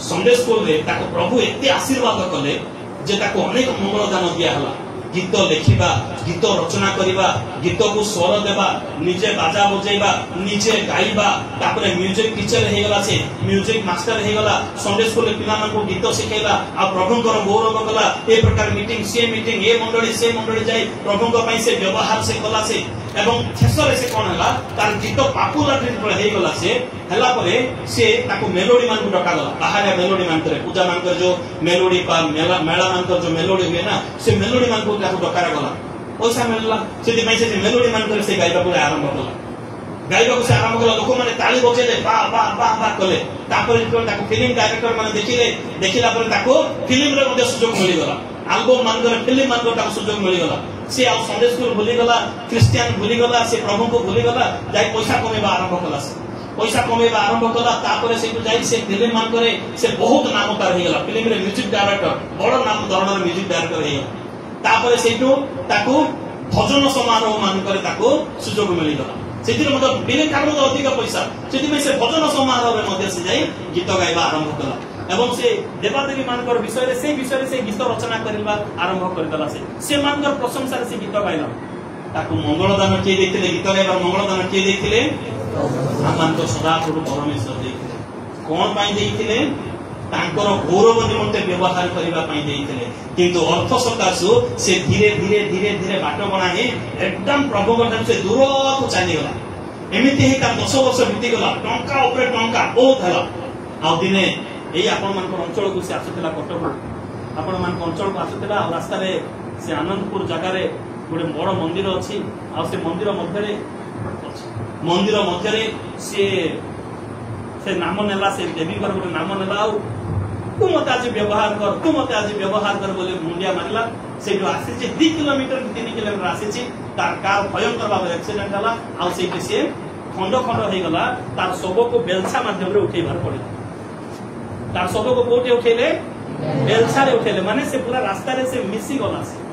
संडे स्कूल रे ताको प्रभु एते आशीर्वाद कले जे ताको अनेक मंगल दान दिया हला। गीत लेखिबा, गीत रचना करिबा, गीत को स्वर देबा, निजे बाजा बजेबा, निजे गाइबा, तापरे म्यूजिक टीचर हे गला, से म्यूजिक मास्टर हे गला, संडे स्कूल पिला मान को गीत सिखेला आ प्रभुंकर गौरव कला। ए प्रकार मीटिंग से मीटिंग ए मंडली जाई प्रभुंक पई से व्यवहार से कला से। एवं शेषरे से कोन हला तार गीत पॉपुलर हे गला से हला परे से ताको मेलोडी मान को डका गला। बाहर मेलोडी मान करे पूजा मान कर जो मेलोडी पा मेला मान कर जो मेलोडी हुए ना से मेलोडी मान को ताको डका गला। पैसा मिलला से पई से मेलोडी मान कर से गाइबा को आरंभ कला। गाइबा को से आरंभ कला, लोक माने ताली बजेले बा बा बा बा कले। तापर जो ताको फिल्म डायरेक्टर माने देखिला पर ताको फिल्म रे मध्ये सुजोग मिली गला। एल्बम मान कर फिल्म मान को ताको सुजोग मिली गला। से आ संडे स्कूल भूली गला, क्रिश्चियन भूली गला, से प्रभु को भूली गला, जाई पैसा कमेबा आरंभ कला। से पैसा कमेबा आरंभ कला तापर से जाई से फिल्म मान करे से बहुत नाम तार हे गला। फिल्म रे म्यूजिक डायरेक्टर बड़ नाम धरणर म्यूजिक डायरेक्टर हे गला। तापर सेटू ताको भजन समारोह मान करे ताको सुजोग मिली गला। सेतिर मत बिना कारण अधिक पैसा सेति में से भजन समारोह रे मध्ये से जाई गीत गाइबा आरंभ कला। एवं से देवादेवी मानकर विषय से गीत रचना करबा आरंभ कर दला। से मानकर प्रशंसा से गीत गाइला। ताको मंगलदान के देथिले, गीत गाइबा मंगलदान के देथिले? आमान तो सदा प्रभु परमेश्वर देथिले। कोन पाई देथिले? तांकर गौरव निमंते व्यवहार करबा पाई देथिले। किंतु अर्थ सकासु से धीरे धीरे धीरे धीरे बाट बना हे एकदम प्रभु गठन से दूर को चली गला। एमिति हे का 10 वर्ष बीती गला। टंका ऊपर टंका बहुत हला। आ दिने एई आपण मान को अंचल को से आसुतला कटक आपण मान को अंचल को आसुतला रास्ता रे से आनंदपुर जगह रे गोटे बड़ मंदिर अछि। आ से मंदिर मध्य रे से नाम नेला, से देवी पर गोटे नाम नेला। तू मत आज व्यवहार कर, तू मत आज व्यवहार कर बोले मुंडिया मारला। से जो आसी 2 किलोमीटर 3 किलोमीटर आसी तार कार भयंकर भाव एक्सीडेंट हला। आ से खंड खंड हो गला तार शव को बेलसा माध्यम रे उठेबार पड़े तार शव को कोटे उठेले बेलसा रे उठेले माने से पूरा रास्ता रे से मिसी गला से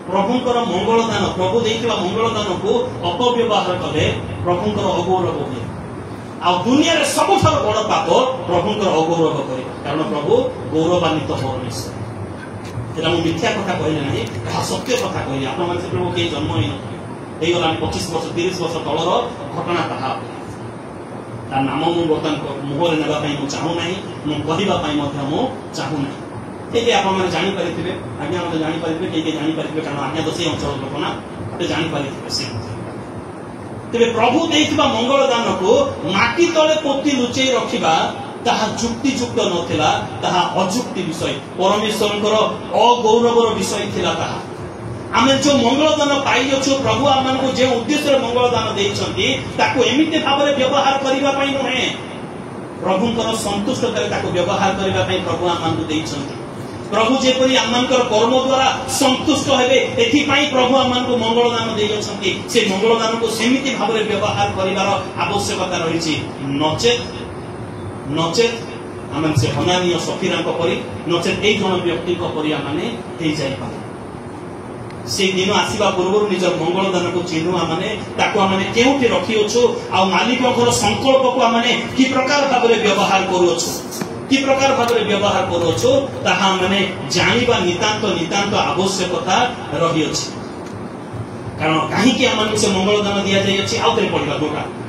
प्रभुंकर मंगल दान प्रभु देइथिबा मंगल दान को अपव्यवहार कले प्रभुंकर अगौरव हुए आ दुनिया रे सबठार बड़ पाप प्रभुंकर अगौरव करे कारण प्रभु गौरवान्वित परमेश्वर तेरा मु मिथ्या कथा कहले नाही कहा सत्य कथा कहले आपण माने प्रभु के जन्म हे गला 25 वर्ष 30 वर्ष तळर घटना कहा ता नाम मु बर्तन मुहर नेबा पई मु चाहू नाही मु कहिबा पई मध्य मु चाहू नाही के आपण माने जानि परिथिबे आज्ञा मते जानि परिथिबे के जानि परिथिबे कारण आज्ञा तो से अंचल लोक ना ते जानि परिथिबे से तेबे प्रभु देइथिबा मंगल दान को माटी तळे पोती लुचेई रखिबा ताहा जुक्ति युक्त नथिला ताहा अजुक्ति विषय परमेश्वरଙ୍କର अगौरवर विषय थिला ताहा आमे जो मंगल दान पाई अछु प्रभु आमन को जे उद्देश्य मंगल दान देइछंती ताको एमिते भाबरे व्यवहार करिबा पई नहे प्रभुଙ୍କର संतुष्ट करे ताको व्यवहार करिबा पई प्रभु आमन को देइछंती प्रभु जेपरि आमनकर कर्म द्वारा संतुष्ट हेबे एथि पई प्रभु आमन को मंगल दान देइछंती से मंगल दान को सेमिति भाबरे व्यवहार करिवार आवश्यकता रहिछि नचेत आमन से हनानी और सफीरा को परि नचेत ए जन व्यक्ति को परि आमने हे जाई पारे से दिन आसीबा पूर्व निज मंगल दान को चिन्हु आमने ताको आमने केउठी रखि अछु आ मालिक को संकल्प को आमने की प्रकार भाबरे व्यवहार करू अछु की प्रकार भाबरे व्यवहार करू अछु ताहा माने जानिबा नितांत आवश्यकता रहि अछि कारण काहे कि आमन से मंगल दान दिया जाय अछि आउतरे पढिबा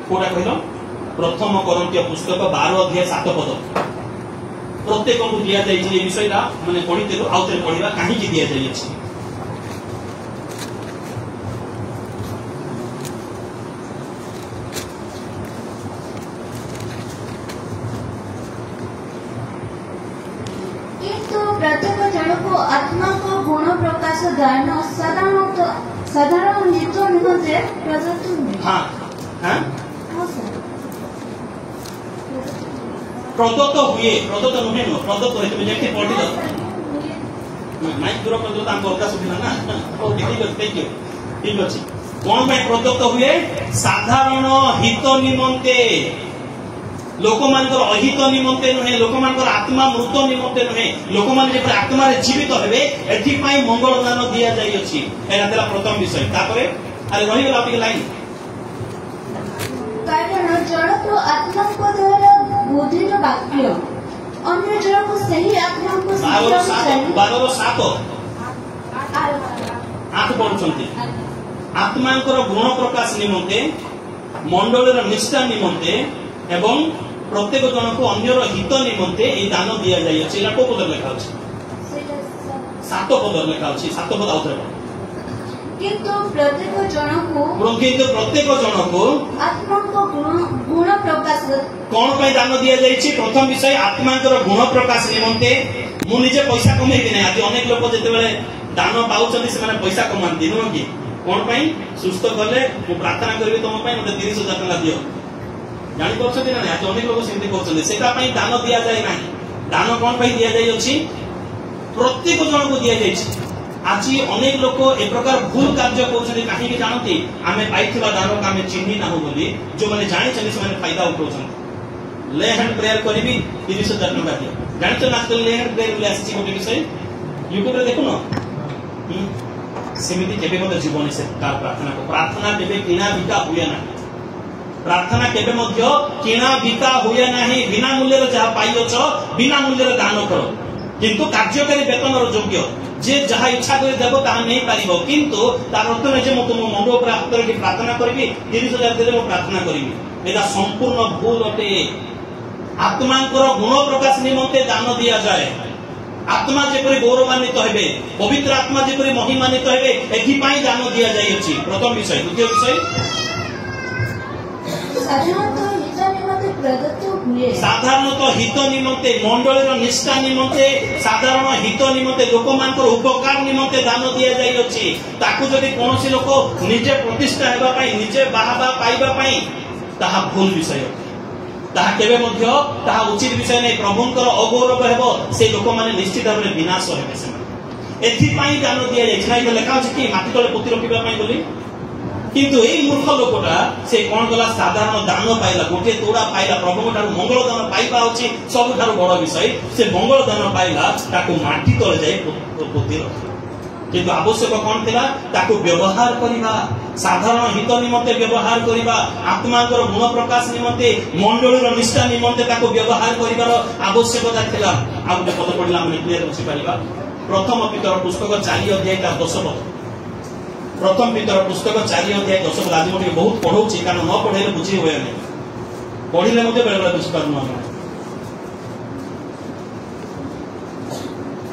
कोटा कहलो प्रथम कोरिन्थिय पुस्तक 12 अध्याय 7 पद प्रत्येक को दिया जाय छै विषयटा माने पढितेलु आउतरे पढिबा काहे कि दिया जाय अछि प्रत्येक जन को आत्मा को गुण प्रकाश दान साधारण हित निमंत्रे प्रदत्त हुए प्रदत्त नुहे न प्रदत्त होय तुम जेके पढि दो माइक दूर कर दो तांको अवकाश सुबिना ना ओके ठीक अछि कोन भाई प्रदत्त हुए साधारण हित निमंते लोक मानकर अहित निमंते नुहे लोक मानकर आत्मा मृत निमंते नुहे लोक मान जे आत्मा रे जीवित हेबे एथि पई मंगल दान दिया जाई अछि एरा तेरा प्रथम विषय तापरे अरे रहि गेला आपके लाइन कारण जड़ को आत्मा को द्वारा बोधित वाक्य अन्य जड़ को सही आत्मा को 12 8 पढुछंती आत्मांकर गुण प्रकाश निमंते मंडलर निष्ठा निमंते एवं प्रत्येक जन को अन्यर हित निमंते ए दान दिया जाय अछि एला को पद लेखा अछि 7 पद लेखा अछि 7 पद आउतरे किंतु प्रत्येक जन को आत्मा को गुण प्रकाश कोन पय दान दिया जाय अछि प्रथम विषय आत्मांकर गुण प्रकाश निमंते मु निजे पैसा कमेबि नै आज अनेक लोक जेते बेले दान पाउछन्ति से माने पैसा कमान्ति नो कि कोन पय सुस्त करले मु प्रार्थना करबी तुम पय मते 30,000 टका दियो जानि परछथि ना आज अनेक लोक सेमति करछन्ति सेटा पय दान दिया जाय नाही दान कोन पय दिया जाय अछि प्रत्येक जन को दिया जाय अछि आज अनेक लोक ए प्रकार भूल कार्य करछन्ति काहे कि जानती आमे पाइथिबा दान का आमे चिन्हि ना हो बोली जो माने जानि छनि से माने फायदा उठाउछन्ति ले हैंड प्रेयर करबी 30,000 टका दियो जानि तो ना ले हैंड प्रेयर बोली आछि कोटे विषय यूट्यूब रे देखो ना सेमिति केबे मते जीवन से प्रार्थना केबे किना बिका हुए ना प्रार्थना केबे मध्य किना बिका हुए नाही बिना मूल्य रे जा पाइयोछ बिना मूल्य रे दान करो किंतु कार्यकारी वेतन रो योग्य जे जहा इच्छा करे देबो ता नै पारिबो किंतु तार अर्थ नै जे म तुम मंडो प्राप्त करके प्रार्थना करबी 30,000 देले म प्रार्थना करबी एदा संपूर्ण भूल अटे आत्मांकर गुण प्रकाश निमंते दान दिया जाय आत्मा जेपरि गौरवान्वित हेबे पवित्र आत्मा जेपरि महिमान्वित हेबे एथि पई दान दिया जाय अछि प्रथम विषय द्वितीय विषय साधारणतः हित निमंते मंडलर निष्ठा निमंते साधारण हित निमंते लोक मानकर उपकार निमंते दान दिया जाय अछि ताकू जदि कोनोसी लोक निजे प्रतिष्ठा हेबा पई निजे बाहाबा पाइबा पई ताहा भूल विषय ताहा केबे मध्य ताहा उचित विषय नै प्रभुंकर अगौरव हेबो से लोक माने निश्चित भाबरे विनाश हेबे से एथि पई दान दिया जाय छै नै लेखा अछि कि माटी तले पोती रखिबा पई बोली किंतु ए मूर्ख लोकटा से कोन गला साधारण दान पाइला गोटे तोड़ा पाइला प्रभु ठारू मंगल दान पाइबा होची सबठारू बड़ विषय से मंगल दान पाइला ताको माटी तले जाय पोती रखा किंतु आवश्यक कौन थिला ताको व्यवहार करिबा साधारण हित निमंते व्यवहार करिबा आत्माकर गुण प्रकाश निमंते मंडलीर निष्ठा निमंते ताको व्यवहार करिबार आवश्यकता थिला आ गोटे पद पढिला हम क्लियर बुझी पारिबा प्रथम पितर पुस्तक 4 अध्याय 10 पद प्रथम पितर पुस्तक 4 अध्याय 10 पद आज मोटे बहुत पढौची कारण न पढेले बुझी होय नै पढिले मते बेले बेले बुझी पारनु हम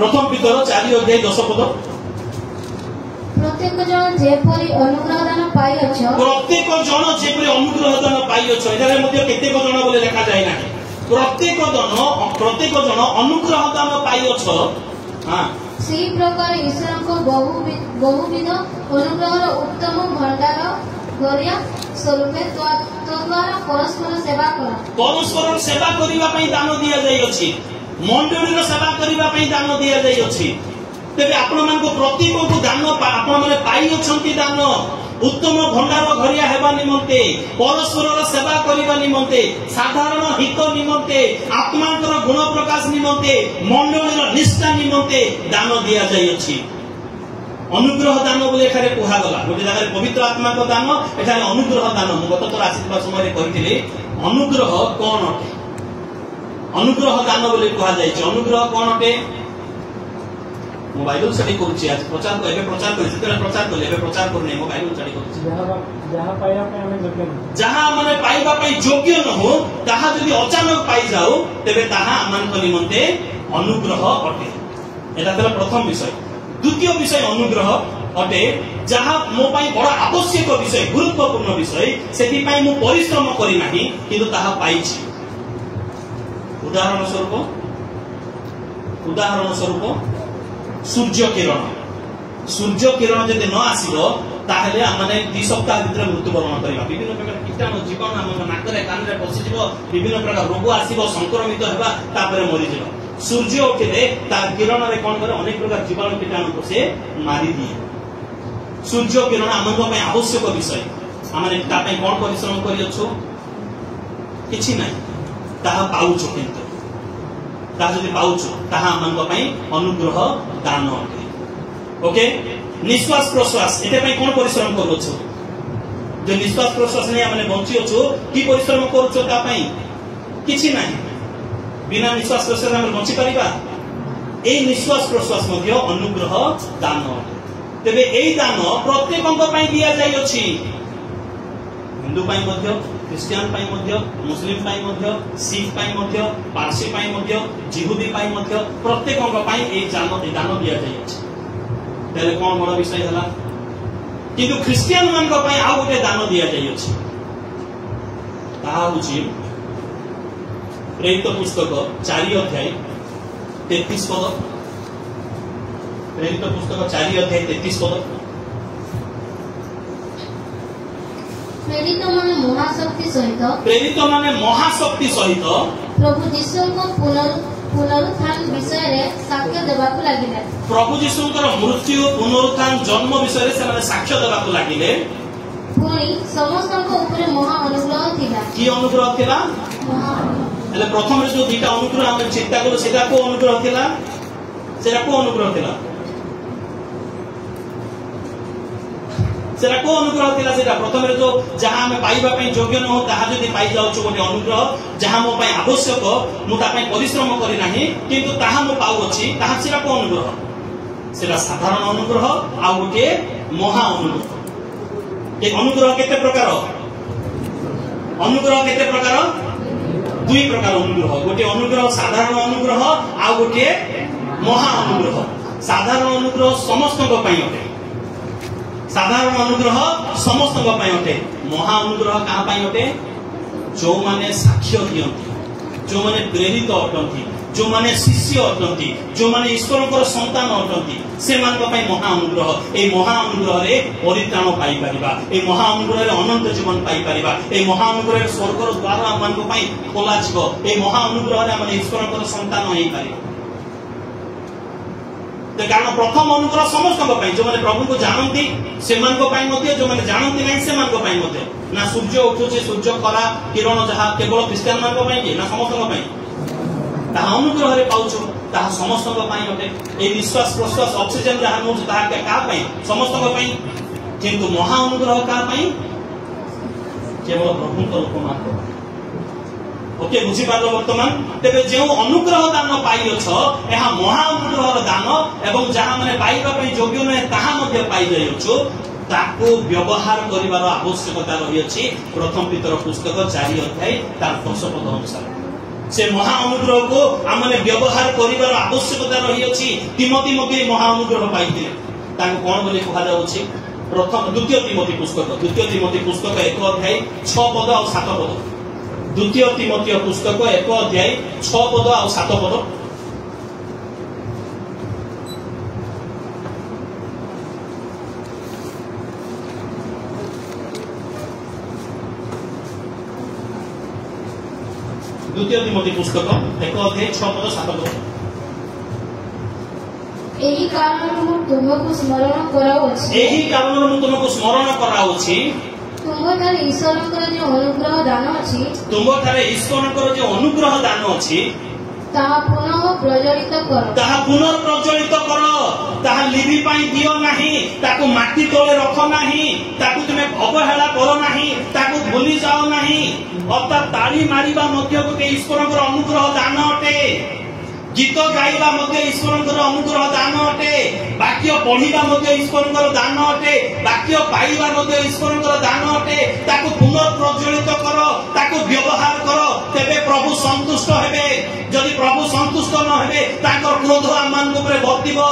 प्रथम पितर 4 अध्याय 10 पद प्रत्येक जन जेपरि अनुग्रह दान पाइअछ प्रत्येक जन जेपरि अनुग्रह दान पाइअछ एदारे मध्ये केतेक जन बोले लेखा जाय ना प्रत्येक जन अनुग्रह दान पाइअछ हां सेही प्रकार ईश्वर को बहुविध अनुग्रहर उत्तम भंडार गरिया स्वरूपे द्वारा परस्पर सेवा करिबा पई दान दिया जाय अछि मंडलीर सेवा करिबा पई दान दिया जाय अछि तेबे आपण मान को प्रत्येक को दान आपण माने पाई अछंती दान उत्तम भंडार घरिया हेबा निमंते परस्पर सेवा करिबा निमंते साधारण हित निमंते आत्मांतर गुण प्रकाश निमंते मंडलीर निष्ठा निमंते दान दिया जाय अछि अनुग्रह दान बोले एखारे कुहा गला गोटे जगह पवित्र आत्मा को दान एखारे अनुग्रह दान मु गत थोर आसीबा समय रे कहिथिले अनुग्रह कोन अटे अनुग्रह दान बोले कुहा जाय छै अनुग्रह कोन अटे मोबाइल स्टडी करूची आज प्रचार को एबे प्रचार करी सेते प्रचार करले एबे प्रचार करने मोबाइल स्टडी करूची जहां पाइबा पे हमें योग्य न जहां माने पाइबा पे योग्य न हो ताहा यदि अचानक पाई जाओ तबे ताहा आमान को निमंते अनुग्रह अटे एटा तला प्रथम विषय द्वितीय विषय अनुग्रह अटे जहां मो पई बड़ आवश्यक विषय गुरुत्वपूर्ण विषय सेति पई मु परिश्रम करी नाही किंतु ताहा पाइछि उदाहरण स्वरूप सूर्य किरण जदि न आसीबो ताहले माने 2 सप्ताह भीतर मृत्युवरण करबा विभिन्न प्रकार कीटाणु जीवन हम नाकरे कानरे पसि जीवो विभिन्न प्रकार रोग आसीबो संक्रमित हेबा तापरे मरि जीवो सूर्य उठिले ता किरण रे कोन करे अनेक प्रकार जीवाणु कीटाणु को से मारी दिए सूर्य किरण हमन पय आवश्यक विषय हमने ता पय कोन परिश्रम करियछु किछि नै ताहा पाउछु किंतु ता जदि पाउछु ताहा हमन पय अनुग्रह दान अटे ओके निश्वास प्रश्वास एते पय कोन परिश्रम करूछु जे निश्वास प्रश्वास नै हमने बंचियछु की परिश्रम करूछु ता पय किछि नै बिना निश्वास प्रश्वास हम बंची परिबा ए निश्वास प्रश्वास मध्ये अनुग्रह दान अटे तबे एई दान प्रत्येकक पय दिया जाय अछि हिंदू पय मध्ये क्रिश्चियन पय मध्ये मुस्लिम पय मध्ये सिख पय मध्ये पारसी पय मध्ये जिहुदी पय मध्ये प्रत्येकक पय ए दान दिया जाय अछि तेरे कोन बड़ विषय हला किंतु क्रिश्चियन मान को पय आ गोटे दान दिया जाय अछि ता बुझी प्रेरित पुस्तक 4 अध्याय 33 पद प्रेरित पुस्तक 4 अध्याय 33 पद प्रेरित माने महाशक्ति सहित प्रभु यीशु को पुनरुत्थान विषय रे साक्ष्य देबाकू लागिले प्रभु यीशुଙ୍କର मृत्यु पुनरुत्थान जन्म विषय रे से साक्ष्य देबाकू लागिले पुणी समस्तଙ୍କ ऊपर महा अनुग्रह थिला की अनुग्रह थिला એટલે પ્રથમ રે જો દીટા अनुग्रह हम चिंता करू सेटा को अनुग्रह थिला सेटा को अनुग्रह थिला सेटा को अनुग्रह थिला सेटा प्रथम रे जो जहां हम पाइबा पई योग्य न हो ताहा जदी पाई जाउछु गोटे अनुग्रह जहां मो पई आवश्यक मु ता पई परिश्रम करी नाही किंतु ताहा मो पाउ अछि ताहा सेटा को अनुग्रह सेटा साधारण अनुग्रह आ गोटे महा अनुग्रह ए अनुग्रह केते प्रकार दुई प्रकार अनुग्रह गोटे अनुग्रह साधारण अनुग्रह आ गोटे महा अनुग्रह साधारण अनुग्रह समस्त को पई अटे साधारण अनुग्रह समस्त को पई अटे महा अनुग्रह कहा पई अटे जो माने साक्ष्य दियंती जो माने प्रेरित अटंती जो माने शिष्य अटंती जो माने ईश्वर को संतान अटंती से मान को पई महा अनुग्रह ए महा अनुग्रह रे परित्राण पाई परिबा ए महा अनुग्रह रे अनंत जीवन पाई परिबा ए महा अनुग्रह रे स्वर्ग रो द्वार मान को पई खोला जिवो ए महा अनुग्रह रे माने ईश्वर को संतान होई परिबा कारण प्रथम अनुग्रह समस्त जो मैंने प्रभु को जानती से जो मैंने जानती नहीं से ना सूर्य उठुचे सूर्य खरा किरण जहाँ केवल क्रिस्टियन मान ना समस्त अनुग्रह पाऊँ ताहा समस्त अटे ये निश्वास प्रश्वास ऑक्सीजन जहाँ नौ क्या समस्त किंतु महा अनुग्रह क्या केवल प्रभु लोक मान ओके बुझीपार वर्तमान तेरे जो अनुग्रह दान पाइछ यह महा अनुग्रह दान एवं जहाँ मैंने पाइबा योग्य नुहे ताहा पाई जाइछु ताको व्यवहार करिवार आवश्यकता रही प्रथम पीतर पुस्तक 4 अध्याय तार 10 पद अनुसार से महा अनुग्रह को आमने व्यवहार करिवार आवश्यकता रही तिमोथी मध्य महा अनुग्रह पाइथिले ताको कोन बोली कहा जाउछि प्रथम द्वितीय तिमोथी पुस्तक 1 अध्याय 6 पद और 7 पद द्वितीय तिमोथी पुस्तक 1 अध्याय 6 पद और 7 पद द्वितीय तिमोथी पुस्तक 1 अध्याय 6 पद 7 पद एही कारण मु तुमको स्मरण कराउछि तुम्हारे ईश्वरकर जो अनुग्रह दान अछि ताहा पुनः प्रज्वलित करो ताहा लिबी पाई दियो नाही ताको माटी तले रख नाही ताको तुमे अवहेला करो नाही ताको भूली जाओ नाही अर्थात ताली मारिबा मध्य गोटे ईश्वरकर अनुग्रह दान अटे गीत गाइबा मध्य ईश्वरकर अनुग्रह दान अटे वाक्य पढ़िबा मध्य ईश्वरकर दान अटे वाक्य पाइबा मध्य ईश्वरकर दान अटे ताको पुनर्प्रज्वलित करो ताको व्यवहार करो तेबे प्रभु संतुष्ट हेबे जदि प्रभु संतुष्ट न हेबे ताकर क्रोध आमान ऊपर बर्तिबो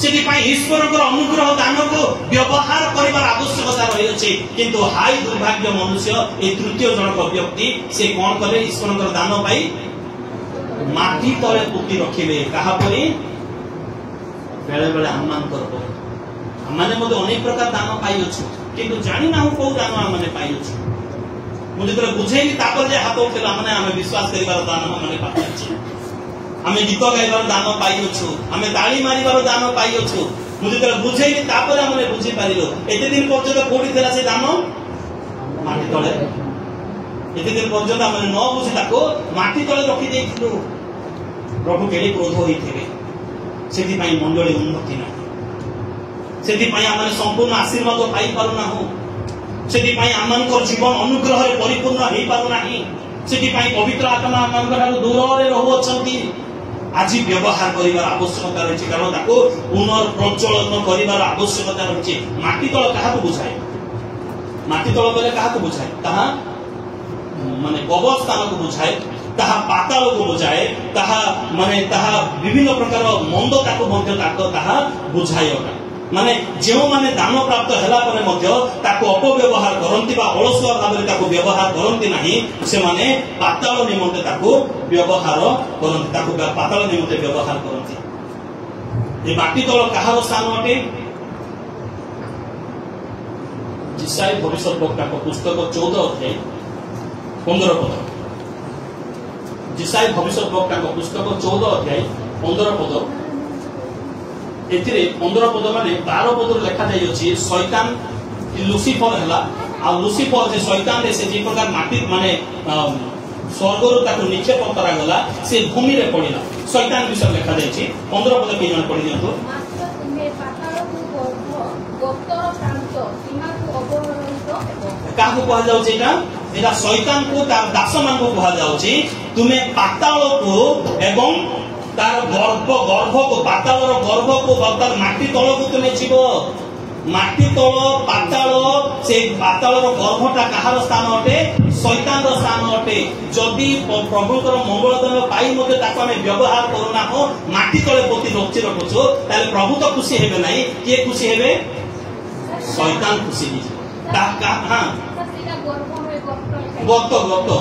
सेति पई ईश्वरकर अनुग्रह दान को व्यवहार करिवार आवश्यकता रही अछि किंतु हाय दुर्भाग्य मनुष्य ए तृतीय जनक व्यक्ति से कोन करे ईश्वरकर दान पाई माटी तले पुति रखिले कहा परी बेले बेले हमने अनेक प्रकार दान पाई किंतु जानी ना को दान हमने पाई मुझे बुझेली तापर जे हाथ उठेला माने हमें विश्वास करिवार दान हमने पाई हमें गीत गाइबार दान पाई हमें ताली मारिबार दान पाई मुझे बुझेली तापर हमने बुझी पारिलो एते दिन पर्यंत कोठी थिला से दान माटी तले एते दिन पर्यंत हमने न बुझी ताको माटी तले रखि देइथिलु प्रभु केड़ी क्रोध होइथिबे सेति पई मंडली उन्नति ना सेति पई हमने संपूर्ण आशीर्वाद पाई पारु ना हो सेति पई आमानकर जीवन अनुग्रह रे परिपूर्ण हेई पारु नाही सेति पई पवित्र आत्मा आमानकर दूर रे रहउ अछंती आज व्यवहार करिवार आवश्यकता रही कारण ताको पुनर्प्रज्वलन करिवार आवश्यकता रही माटी तल काहाको बुझाए माटी तल बोले काहाको बुझाए ताहा माने कबर स्थान को बुझाए ताहा पाताल को बुझाए ताहा माने ताहा विभिन्न प्रकार मंदता को मध्य ताहा बुझाइबा माने जो माने दान प्राप्त हला परे मध्य ताको अपव्यवहार करंती बा अलसुआ भाबरे ताको व्यवहार करंती नाही से माने पाताल निमंते ताको व्यवहार करंती ताको पाताल निमंते व्यवहार करंती ए माटी तल काहार स्थान अटे जिसाई भविष्यवक्ता को पुस्तक 14 अध्याय 15 पद जिसाई भविष्यवक्ता को पुस्तक 14 अध्याय 15 पद एथिरे 15 पद माने 12 पद लिखा जाई अछि शैतान लूसीफर हला आ लूसीफर जे शैतान रे से जे प्रकार माटी माने स्वर्गरु ताको निक्षेप करा गला से भूमि रे पड़िला शैतान विषय लिखा जाई अछि 15 पद के जण पढि दियंतो मात्र तुमे पाताल को गोप्तर प्रांत सीमा को अवरोहित काहू कहा जाउ छै एटा शैतान को तार दास मान को कहा जाउ छै तुमे पाताल को एवं तार गर्भ को पाताल गर्भ को तार माटी तल को तुमे जीवो माटी तल पाताल से पाताल गर्भटा कहार स्थान अटे शैतान स्थान अटे जदि प्रभुकर मंगलदान पाई मते ताको हमें व्यवहार करूना हो माटी तले पोती रखि रखुछो ताले प्रभु तो खुशी हेबे नाही के खुशी हेबे शैतान खुशी नि ता हां गर्त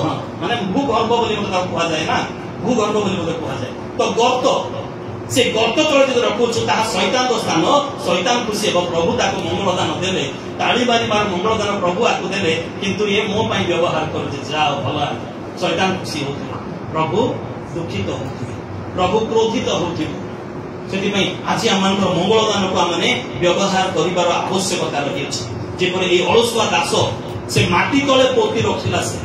हां माने भूगर्भ बोली मते कहा जाए ना भूगर्भ बोली मते कहा जाए तो गर्त से गर्त तले जदि रखुछु ता शैतान स्थान शैतान खुशी हो प्रभु ताको मंगलदान देले ताली बारी बार मंगलदान प्रभु आको देले किंतु ये मो पई व्यवहार करजे जाओ भला शैतान खुशी होथि प्रभु दुखित होथि प्रभु क्रोधित होथि ସେଥିପାଇଁ ଆଜି ଆମମାନଙ୍କର ମଙ୍ଗଳ ଦାନକୁ ଆମେ ବ୍ୟବହାର କରିବାର ଆବଶ୍ୟକତା ରହିଅଛି। ଯେପରି এই ଅଳସୁଆ ଦାସ ସେ ମାଟି ତଳେ ପୋତି ରଖିଲା ସେ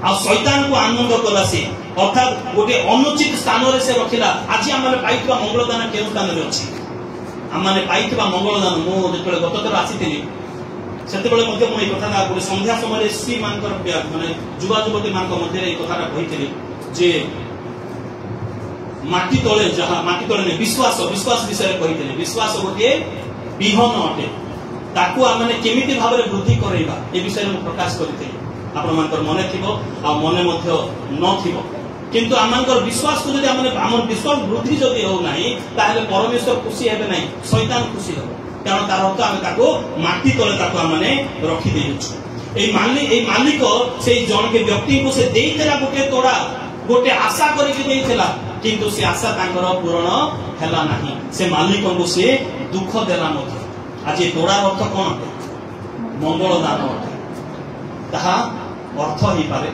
ଆଉ ଶୈତାନକୁ ଆନନ୍ଦ କଲା ସେ ଅର୍ଥାତ୍ ଗୋଟେ ଅନୁଚିତ ସ୍ଥାନରେ ସେ ରଖିଲା। ଆଜି ଆମେ ପାଇଥିବା ମଙ୍ଗଳ ଦାନ କେଉଁ ସ୍ଥାନରେ ଅଛି? ଆମେ ପାଇଥିବା ମଙ୍ଗଳ ଦାନ ମୁଁ ଯେତେବେଳେ ଗତଥର ଆସିଥିଲି ସେତେବେଳେ ମଧ୍ୟ ମୁଁ এই କଥାଟା ଗୋଟେ ସନ୍ଧ୍ୟା ସମୟରେ ଶ୍ରୀ ମାନଙ୍କର ମାନେ ଯୁବା ଯୁବତୀ ମାନଙ୍କ ମଧ୍ୟରେ এই କଥାଟା କହିଥିଲି ଯେ ମାଟି ତଳେ ଯାହା ମାଟି ତଳେ ବିଶ୍ୱାସ ବିଷୟରେ କହିଥିଲେ। ବିଶ୍ୱାସ ଗୋଟିଏ ବିହନ ଅଟେ, ତାକୁ ଆମେ କେମିତି ଭାବରେ ବୃଦ୍ଧି କରାଇବା ଏ ବିଷୟରେ ମୁଁ ପ୍ରକାଶ କରିଥିଲି। ଆପଣମାନଙ୍କର ମନେ ଥିବ ଆଉ ମନେ ମଧ୍ୟ ନଥିବ, କିନ୍ତୁ ଆମମାନଙ୍କର ବିଶ୍ୱାସକୁ ଯଦି ଆମର ବିଶ୍ୱାସ ବୃଦ୍ଧି ଯଦି ହେଉନାହିଁ ତାହେଲେ ପରମେଶ୍ୱର ଖୁସି ହେବେ ନାହିଁ, ଶୈତାନ ଖୁସି ହେବ। କାରଣ ତାର ଅର୍ଥ ଆମେ ତାକୁ ମାଟି ତଳେ ତାକୁ ଆମେ ରଖିଦେଇଛୁ। এই ମାଲିକ ସେଇ ଜଣକେ ବ୍ୟକ୍ତିଙ୍କୁ ସେ ଦେଇଥିଲା ଗୋଟେ ତୋଡ଼ା, ଗୋଟେ ଆଶା କରିକି ଦେଇଥିଲା, କିନ୍ତୁ ସେ ଆଶା ତାଙ୍କର ପୂରଣ ହେଲା ନାହିଁ। ସେ ମାଲିକଙ୍କୁ ସେ ଦୁଃଖ ଦେଲା ମଧ୍ୟ। ଆଜି ତୋଡ଼ାର ଅର୍ଥ କଣ? ମଙ୍ଗଳ ଦାନ ଅଟେ। ତାହା ଅର୍ଥ ହେଇପାରେ,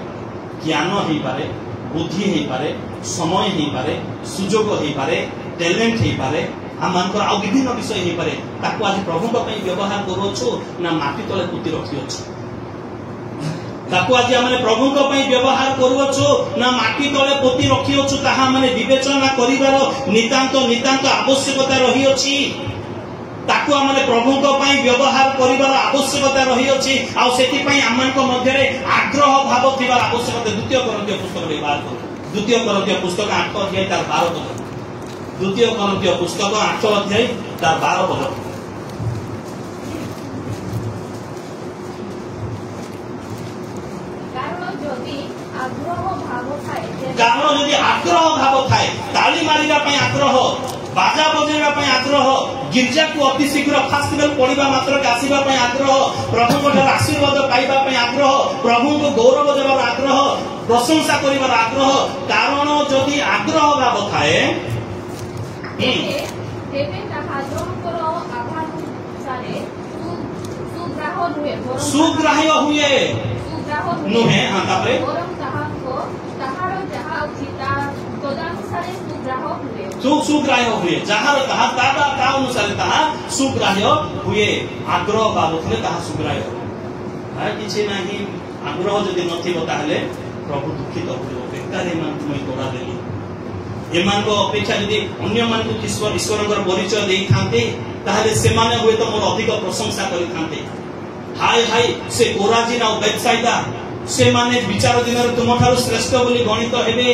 ଜ୍ଞାନ ହେଇପାରେ, ବୁଦ୍ଧି ହେଇପାରେ, ସମୟ ହେଇପାରେ, ସୁଯୋଗ ହେଇପାରେ, ଟ୍ୟାଲେଣ୍ଟ ହେଇପାରେ, ଆମମାନଙ୍କର ଆଉ ବିଭିନ୍ନ ବିଷୟ ହେଇପାରେ। ତାକୁ ଆଜି ପ୍ରଭୁଙ୍କ ପାଇଁ ବ୍ୟବହାର କରୁଅଛୁ ନା ମାଟି ତଳେ ପୋତି ରଖିଅଛୁ? ତାକୁ ଆଜି ଆମେ ପ୍ରଭୁଙ୍କ ପାଇଁ ବ୍ୟବହାର କରୁଅଛୁ ନା ମାଟି ତଳେ ପୋତି ରଖିଅଛୁ? ତାହା ଆମେ ବିବେଚନା କରିବାର ନିତାନ୍ତ ଆବଶ୍ୟକତା ରହିଅଛି। ତାକୁ ଆମେ ପ୍ରଭୁଙ୍କ ପାଇଁ ବ୍ୟବହାର କରିବାର ଆବଶ୍ୟକତା ରହିଅଛି। ଆଉ ସେଥିପାଇଁ ଆମମାନଙ୍କ ମଧ୍ୟରେ ଆଗ୍ରହ ଭାବ ଥିବାର ଆବଶ୍ୟକତା। ଦ୍ୱିତୀୟ କରନ୍ତୀୟ ପୁସ୍ତକରେ ବାହାର କରୁ। ଦ୍ୱିତୀୟ କରନ୍ତୀୟ ପୁସ୍ତକ 8 ଅଧ୍ୟାୟ ତାର 12 ପଦ। ଦ୍ୱିତୀୟ କରନ୍ତୀୟ ପୁସ୍ତକ 8 ଅଧ୍ୟାୟ ତାର 12 ପଦ। କାରଣ ଯଦି ଆଗ୍ରହ ଭାବ ଥାଏ, ତାଳି ମାରିବା ପାଇଁ ଆଗ୍ରହ, ବାଜା ବଜାଇବା ପାଇଁ ଆଗ୍ରହ, ଗିର୍ଜାକୁ ଅତି ଶୀଘ୍ର ଫେଷ୍ଟିଭାଲ ପଢିବା ମାତ୍ରକେ ଆସିବା ପାଇଁ ଆଗ୍ରହ, ପ୍ରଭୁଙ୍କଠାରୁ ଆଶୀର୍ବାଦ ପାଇବା ପାଇଁ ଆଗ୍ରହ, ପ୍ରଭୁଙ୍କୁ ଗୌରବ ଦେବାର ଆଗ୍ରହ, ପ୍ରଶଂସା କରିବାର ଆଗ୍ରହ। କାରଣ ଯଦି ଆଗ୍ରହ ଭାବ ଥାଏ ସୁଗ୍ରାହ୍ୟ ହୁଏ ନୁହେଁ। ତାପରେ ସୁଗ୍ରାହ୍ୟ ହୁଏ, ଯାହାର ତାହା ତା ଅନୁସାରେ ତାହା ସୁଗ୍ରାହ୍ୟ ହୁଏ। ଆଗ୍ରହ ଭାବ ଥିଲେ ତାହା ସୁଗ୍ରାହ୍ୟ କିଛି ନାହିଁ। ଆଗ୍ରହ ଯଦି ନଥିବ ତାହେଲେ ପ୍ରଭୁ ଦୁଃଖିତ ହୋଇବ। ବେକାର ଏମାନଙ୍କୁ ମୁଁ ତୋଡ଼ା ଦେଲି। ଏମାନଙ୍କ ଅପେକ୍ଷା ଯଦି ଅନ୍ୟମାନଙ୍କୁ ଈଶ୍ୱରଙ୍କର ପରିଚୟ ଦେଇଥାନ୍ତେ ତାହେଲେ ସେମାନେ ହୁଏତ ମୋର ଅଧିକ ପ୍ରଶଂସା କରିଥାନ୍ତେ। ହାय ହାଇ ସେ କୋରାଜିନ୍ ଆଉ ବେଥସାଇଦା ସେମାନେ ବିଚାର ଦିନରେ ତୁମଠାରୁ ଶ୍ରେଷ୍ଠ ବୋଲି ଗଣିତ ହେବେ।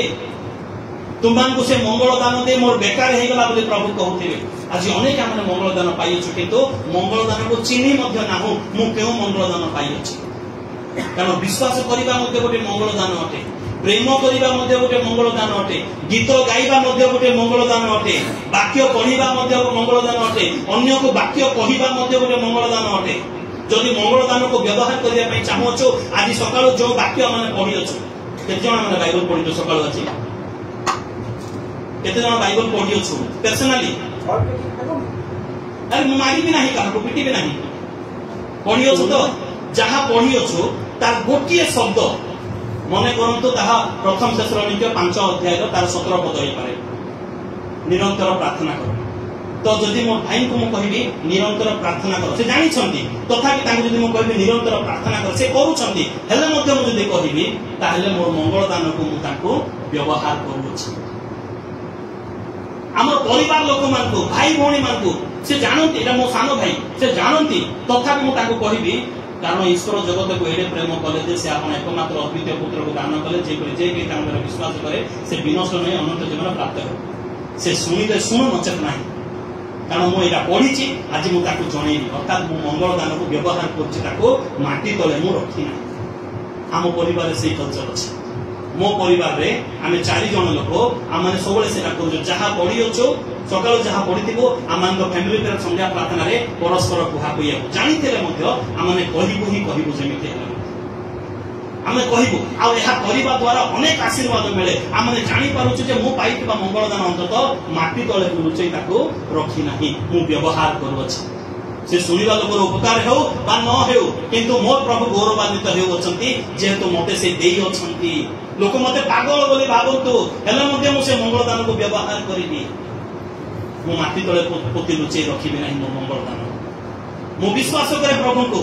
ତୁମମାନଙ୍କୁ ସେ ମଙ୍ଗଳ ଦାନ ଦେଇ ମୋର ବେକାର ହେଇଗଲା ବୋଲି ପ୍ରଭୁ କହୁଥିବେ। ଆଜି ଅନେକ ଆମେ ମଙ୍ଗଳ ଦାନ ପାଇଅଛୁ, କିନ୍ତୁ ମଙ୍ଗଳ ଦାନକୁ ଚିହ୍ନି ମଧ୍ୟ ନାହୁଁ ମୁଁ କେଉଁ ମଙ୍ଗଳ ଦାନ ପାଇଅଛି। କାରଣ ବିଶ୍ୱାସ କରିବା ମଧ୍ୟ ଗୋଟେ ମଙ୍ଗଳ ଦାନ ଅଟେ, ପ୍ରେମ କରିବା ମଧ୍ୟ ଗୋଟେ ମଙ୍ଗଳ ଦାନ ଅଟେ, ଗୀତ ଗାଇବା ମଧ୍ୟ ଗୋଟେ ମଙ୍ଗଳ ଦାନ ଅଟେ, ବାକ୍ୟ ପଢିବା ମଧ୍ୟ ମଙ୍ଗଳ ଦାନ ଅଟେ, ଅନ୍ୟକୁ ବାକ୍ୟ କହିବା ମଧ୍ୟ ଗୋଟେ ମଙ୍ଗଳ ଦାନ ଅଟେ। ଯଦି ମଙ୍ଗଳ ଦାନକୁ ବ୍ୟବହାର କରିବା ପାଇଁ ଚାହୁଁଛୁ, ଆଜି ସକାଳୁ ଯୋଉ ବାକ୍ୟ ଆମେ ପଢିଅଛୁ, କେତେ ଜଣ ଆମେ ବାଇବଲ ପଢିଛୁ ସକାଳୁ? ଆଜି କେତେ ଜଣ ବାଇବଲ ପଢିଅଛୁ ପର୍ସନାଲି? ଆରେ ମୁଁ ମାରିବି ନାହିଁ, କାହାକୁ ପିଟିବି ନାହିଁ। ପଢିଅଛୁ ତ? ଯାହା ପଢିଅଛୁ ତାର ଗୋଟିଏ ଶବ୍ଦ ମନେ କରନ୍ତୁ, ତାହା ପ୍ରଥମ ଥେସଲୋନିକ୍ୟ 5 ଅଧ୍ୟାୟର ତାର 17 ପଦ ହେଇପାରେ। ନିରନ୍ତର ପ୍ରାର୍ଥନା କର। ତ ଯଦି ମୋ ଭାଇଙ୍କୁ ମୁଁ କହିବି ନିରନ୍ତର ପ୍ରାର୍ଥନା କର, ସେ ଜାଣିଛନ୍ତି, ତଥାପି ତାଙ୍କୁ ଯଦି ମୁଁ କହିବି ନିରନ୍ତର ପ୍ରାର୍ଥନା କର, ସେ କରୁଛନ୍ତି, ହେଲେ ମଧ୍ୟ ମୁଁ ଯଦି କହିବି ତାହେଲେ ମୋର ମଙ୍ଗଳ ଦାନକୁ ମୁଁ ତାଙ୍କୁ ବ୍ୟବହାର କରୁଅଛି। ଆମର ପରିବାର ଲୋକମାନଙ୍କୁ, ଭାଇ ଭଉଣୀ ମାନଙ୍କୁ ସେ ଜାଣନ୍ତି ଏଇଟା ମୋ ସାନ ଭାଇ, ସେ ଜାଣନ୍ତି, ତଥାପି ମୁଁ ତାଙ୍କୁ କହିବି କାରଣ ଈଶ୍ୱର ଜଗତକୁ ଏଡ଼େ ପ୍ରେମ କଲେ ଯେ ସେ ଆପଣ ଏକମାତ୍ର ଅଦ୍ୱିତୀୟ ପୁତ୍ରକୁ ଦାନ କଲେ, ଯେପରି ଯେ କେହି ତାଙ୍କ ବିଶ୍ୱାସ କରେ ସେ ବିନଷ୍ଟ ନୁହେଁ ଅନନ୍ତ ଜୀବନ ପ୍ରାପ୍ତ ହେବ। ସେ ଶୁଣିଲେ ଶୁଣୁ ନଚେତ ନାହିଁ। କାରଣ ମୁଁ ଏଇଟା ପଢିଛି, ଆଜି ମୁଁ ତାକୁ ଜଣେଇବି। ଅର୍ଥାତ୍ ମୁଁ ମଙ୍ଗଳ ଦାନକୁ ବ୍ୟବହାର କରୁଛି, ତାକୁ ମାଟି ତଳେ ମୁଁ ରଖି ନାହିଁ। ଆମ ପରିବାରରେ ସେଇ କଲଚର ଅଛି। ମୋ ପରିବାରରେ ଆମେ 4 ଜଣ ଲୋକ, ଆମେ ସବୁବେଳେ ସେଟା କରୁଛୁ। ଯାହା ପଢିଅଛୁ ସକାଳୁ ଯାହା ପଢିଥିବୁ ଆମମାନଙ୍କ ଫ୍ୟାମିଲି ସନ୍ଧ୍ୟା ପ୍ରାର୍ଥନାରେ ପରସ୍ପର କୁହାକୁହିବାକୁ ଜାଣିଥିଲେ ମଧ୍ୟ ଆମେ କହିବୁ ଯେମିତି ହେଲେ ଆମେ କହିବୁ। ଆଉ ଏହା କରିବା ଦ୍ୱାରା ଅନେକ ଆଶୀର୍ବାଦ ମିଳେ। ଆମେ ଜାଣିପାରୁଛୁ ଯେ ମୁଁ ପାଇଥିବା ମଙ୍ଗଳ ଦାନ ଅନ୍ତତଃ ମାଟି ତଳେ ଲୁଚେଇ ତାକୁ ରଖି ନାହିଁ, ମୁଁ ବ୍ୟବହାର କରୁଅଛି। ସେ ଶୁଣିବା ଲୋକର ଉପକାର ହେଉ ବା ନ ହେଉ, କିନ୍ତୁ ମୋ ପ୍ରଭୁ ଗୌରବାନ୍ୱିତ ହେଉଅଛନ୍ତି ଯେହେତୁ ମତେ ସେ ଦେଇଅଛନ୍ତି। ଲୋକ ମତେ ପାଗଳ ବୋଲି ଭାବନ୍ତୁ, ହେଲେ ମଧ୍ୟ ମୁଁ ସେ ମଙ୍ଗଳ ଦାନକୁ ବ୍ୟବହାର କରିବି। मु माटी तले पोती लुचेई रखिबे नहीं मो मंगल दान मु विश्वास करे प्रभु को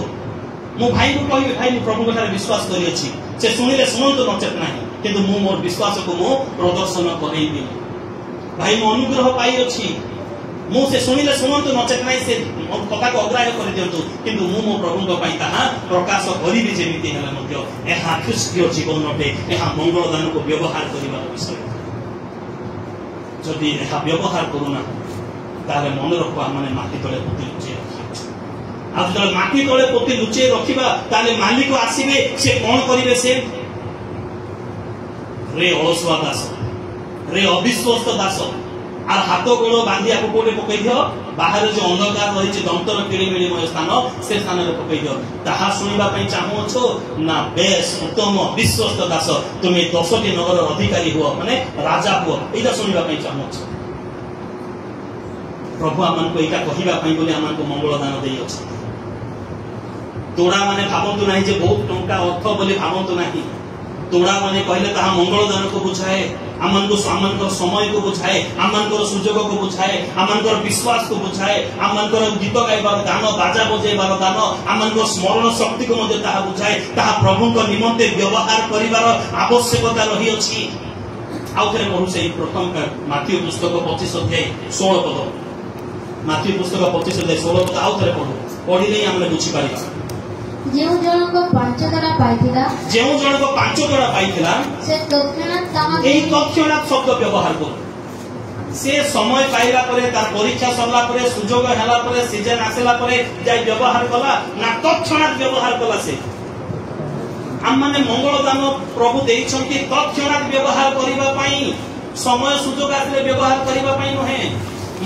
मो भाई को कहबे भाई मु प्रभु को विश्वास करी अछि से सुनिले सुनंत नचेत नहीं किंतु मु मोर विश्वास को मु प्रदर्शन करैबी भाई मो अनुग्रह पाई अछि मु से सुनिले सुनंत नचेत नहीं से कथा को अग्राह्य कर दियंतु किंतु मु मो प्रभु को पाई ताहा प्रकाश करिबी जेमिति हला मध्य एहा ख्रिस्तीय जीवन नटे एहा मंगल दान को व्यवहार करिबार विषय जदि एहा व्यवहार करूना ताले मन रखवा माने माटी तले पोती लुचेई रखिबा आज जब माटी तले पोती लुचेई रखिबा ताले मालिक आसीबे से कोन करिवे से रे अलसुआ दास रे अविश्वस्त दास आर हाथ गोड़ बांधी आपको कोटे पकई दियो बाहर जो अंधकार रही दंतर किड़िमिड़िमय स्थान से स्थान में पकई दियो ताहा सुनिबा पई चाहू छो ना बेस उत्तम विश्वस्त दास तुमे 10टी नगर अधिकारी हुआ माने राजा हुआ एटा सुनिबा पई चाहू छो प्रभु आमन को एटा कहिबा पई बोली आमन को मंगल दान देई अछि तोड़ा माने भाबंतु नाही जे बहुत टंका अर्थ बोली भाबंतु नाही तोड़ा माने कहले ताहा मंगल दान को बुझाए आमन को समय को बुझाए आमन को सुजोग को बुझाए आमन को विश्वास को बुझाए आमन को गीत गाइबार दान बाजा बजेबार दान आमन को स्मरण शक्ति को मध्ये ताहा बुझाए ताहा प्रभु को निमंते व्यवहार करिवार आवश्यकता रही अछि आउ थरे पढु से प्रथम माथ्यू पुस्तक 25 अध्याय 16 पद माथ्यू पुस्तक 25 अध्याय 16 पद आउ थरे पढु पढिले हमले बुझी पारिबा जेउ जनक 5 तोड़ा पाइथिला से तत्क्षणात ताहा एई तत्क्षणात शब्द व्यवहार करू से समय पाइला परे तार परीक्षा सरला परे सुजोग हला परे सीजन आसेला परे जाय व्यवहार कला ना तत्क्षणात व्यवहार कला से हम माने मंगल दान प्रभु देइछंती तत्क्षणात व्यवहार करिबा पई समय सुजोग आसले व्यवहार करिबा पई नहे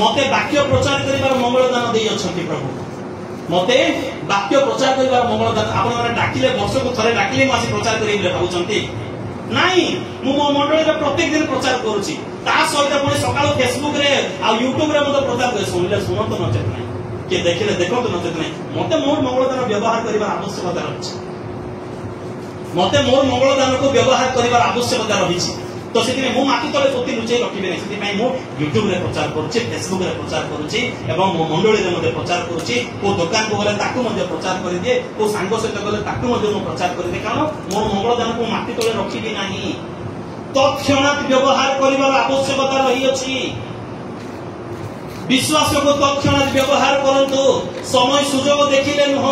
मते वाक्य प्रचार करिबार मंगल दान देइ अछंती प्रभु मते वाक्य प्रचार करिबार मंगल दान आपण माने डाकिले वर्ष को थरे डाकिले मासी प्रचार करिबले भाउचंती नाही मु मो मंडली रे प्रत्येक दिन प्रचार करूची ता सहित पुणी सकाळ फेसबुक रे आ यूट्यूब रे मते प्रचार करे सुनिले सुनत नचेत नाही के देखिले देखत नचेत नाही मते मोर मंगल दान व्यवहार करिबार आवश्यकता रहछि मते मोर मंगल दान को व्यवहार करिबार आवश्यकता रहिछि तो सेति मो माटी तले पोती लुचेई रखिबे नै सेति पई मो यूट्यूब रे प्रचार करूची फेसबुक रे प्रचार करूची एवं मो मंडली रे मते प्रचार करूची को दुकान को गले ताकू मध्ये प्रचार करि दिए को सांगो सहित गले ताकू मध्ये मो प्रचार करि दे कारण मोर मंगल दान को माटी तले रखिबे नाही तत्क्षणात व्यवहार करिबार आवश्यकता रही अछि विश्वास को तत्क्षणात व्यवहार करंतु समय सुजोग देखिले नह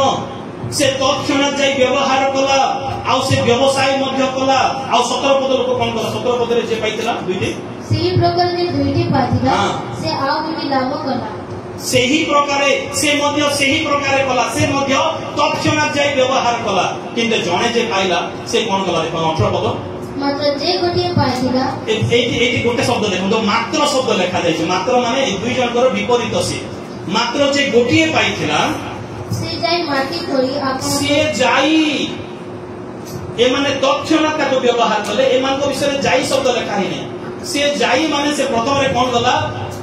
से तत्क्षणात जाई व्यवहार कला आउ से व्यवसाय मध्य कला आउ 17 पद लोक कोन कला 17 पद रे जे पाइतला दुईटी सेही प्रकार जे दुईटी पाइतला से आउ दुईटी लाभ कला सेही प्रकारे से मध्य सेही प्रकारे कला से मध्य तत्क्षणात जाई व्यवहार कला किंतु जणे जे पाइला से कोन कला देखो 18 पद मात्र जे गोटे पाइतला एटी गोटे शब्द देखो तो मात्र शब्द लिखा जाय छै मात्र माने दुई जनकर विपरीत से मात्र जे गोटिए पाइतला से जाई माटी कोई आपन से जाई ए माने तत्क्षणात का व्यवहार कले ए मान को विषय जाई शब्द लिखा ही नहीं से जाई माने से प्रथम रे कोन गला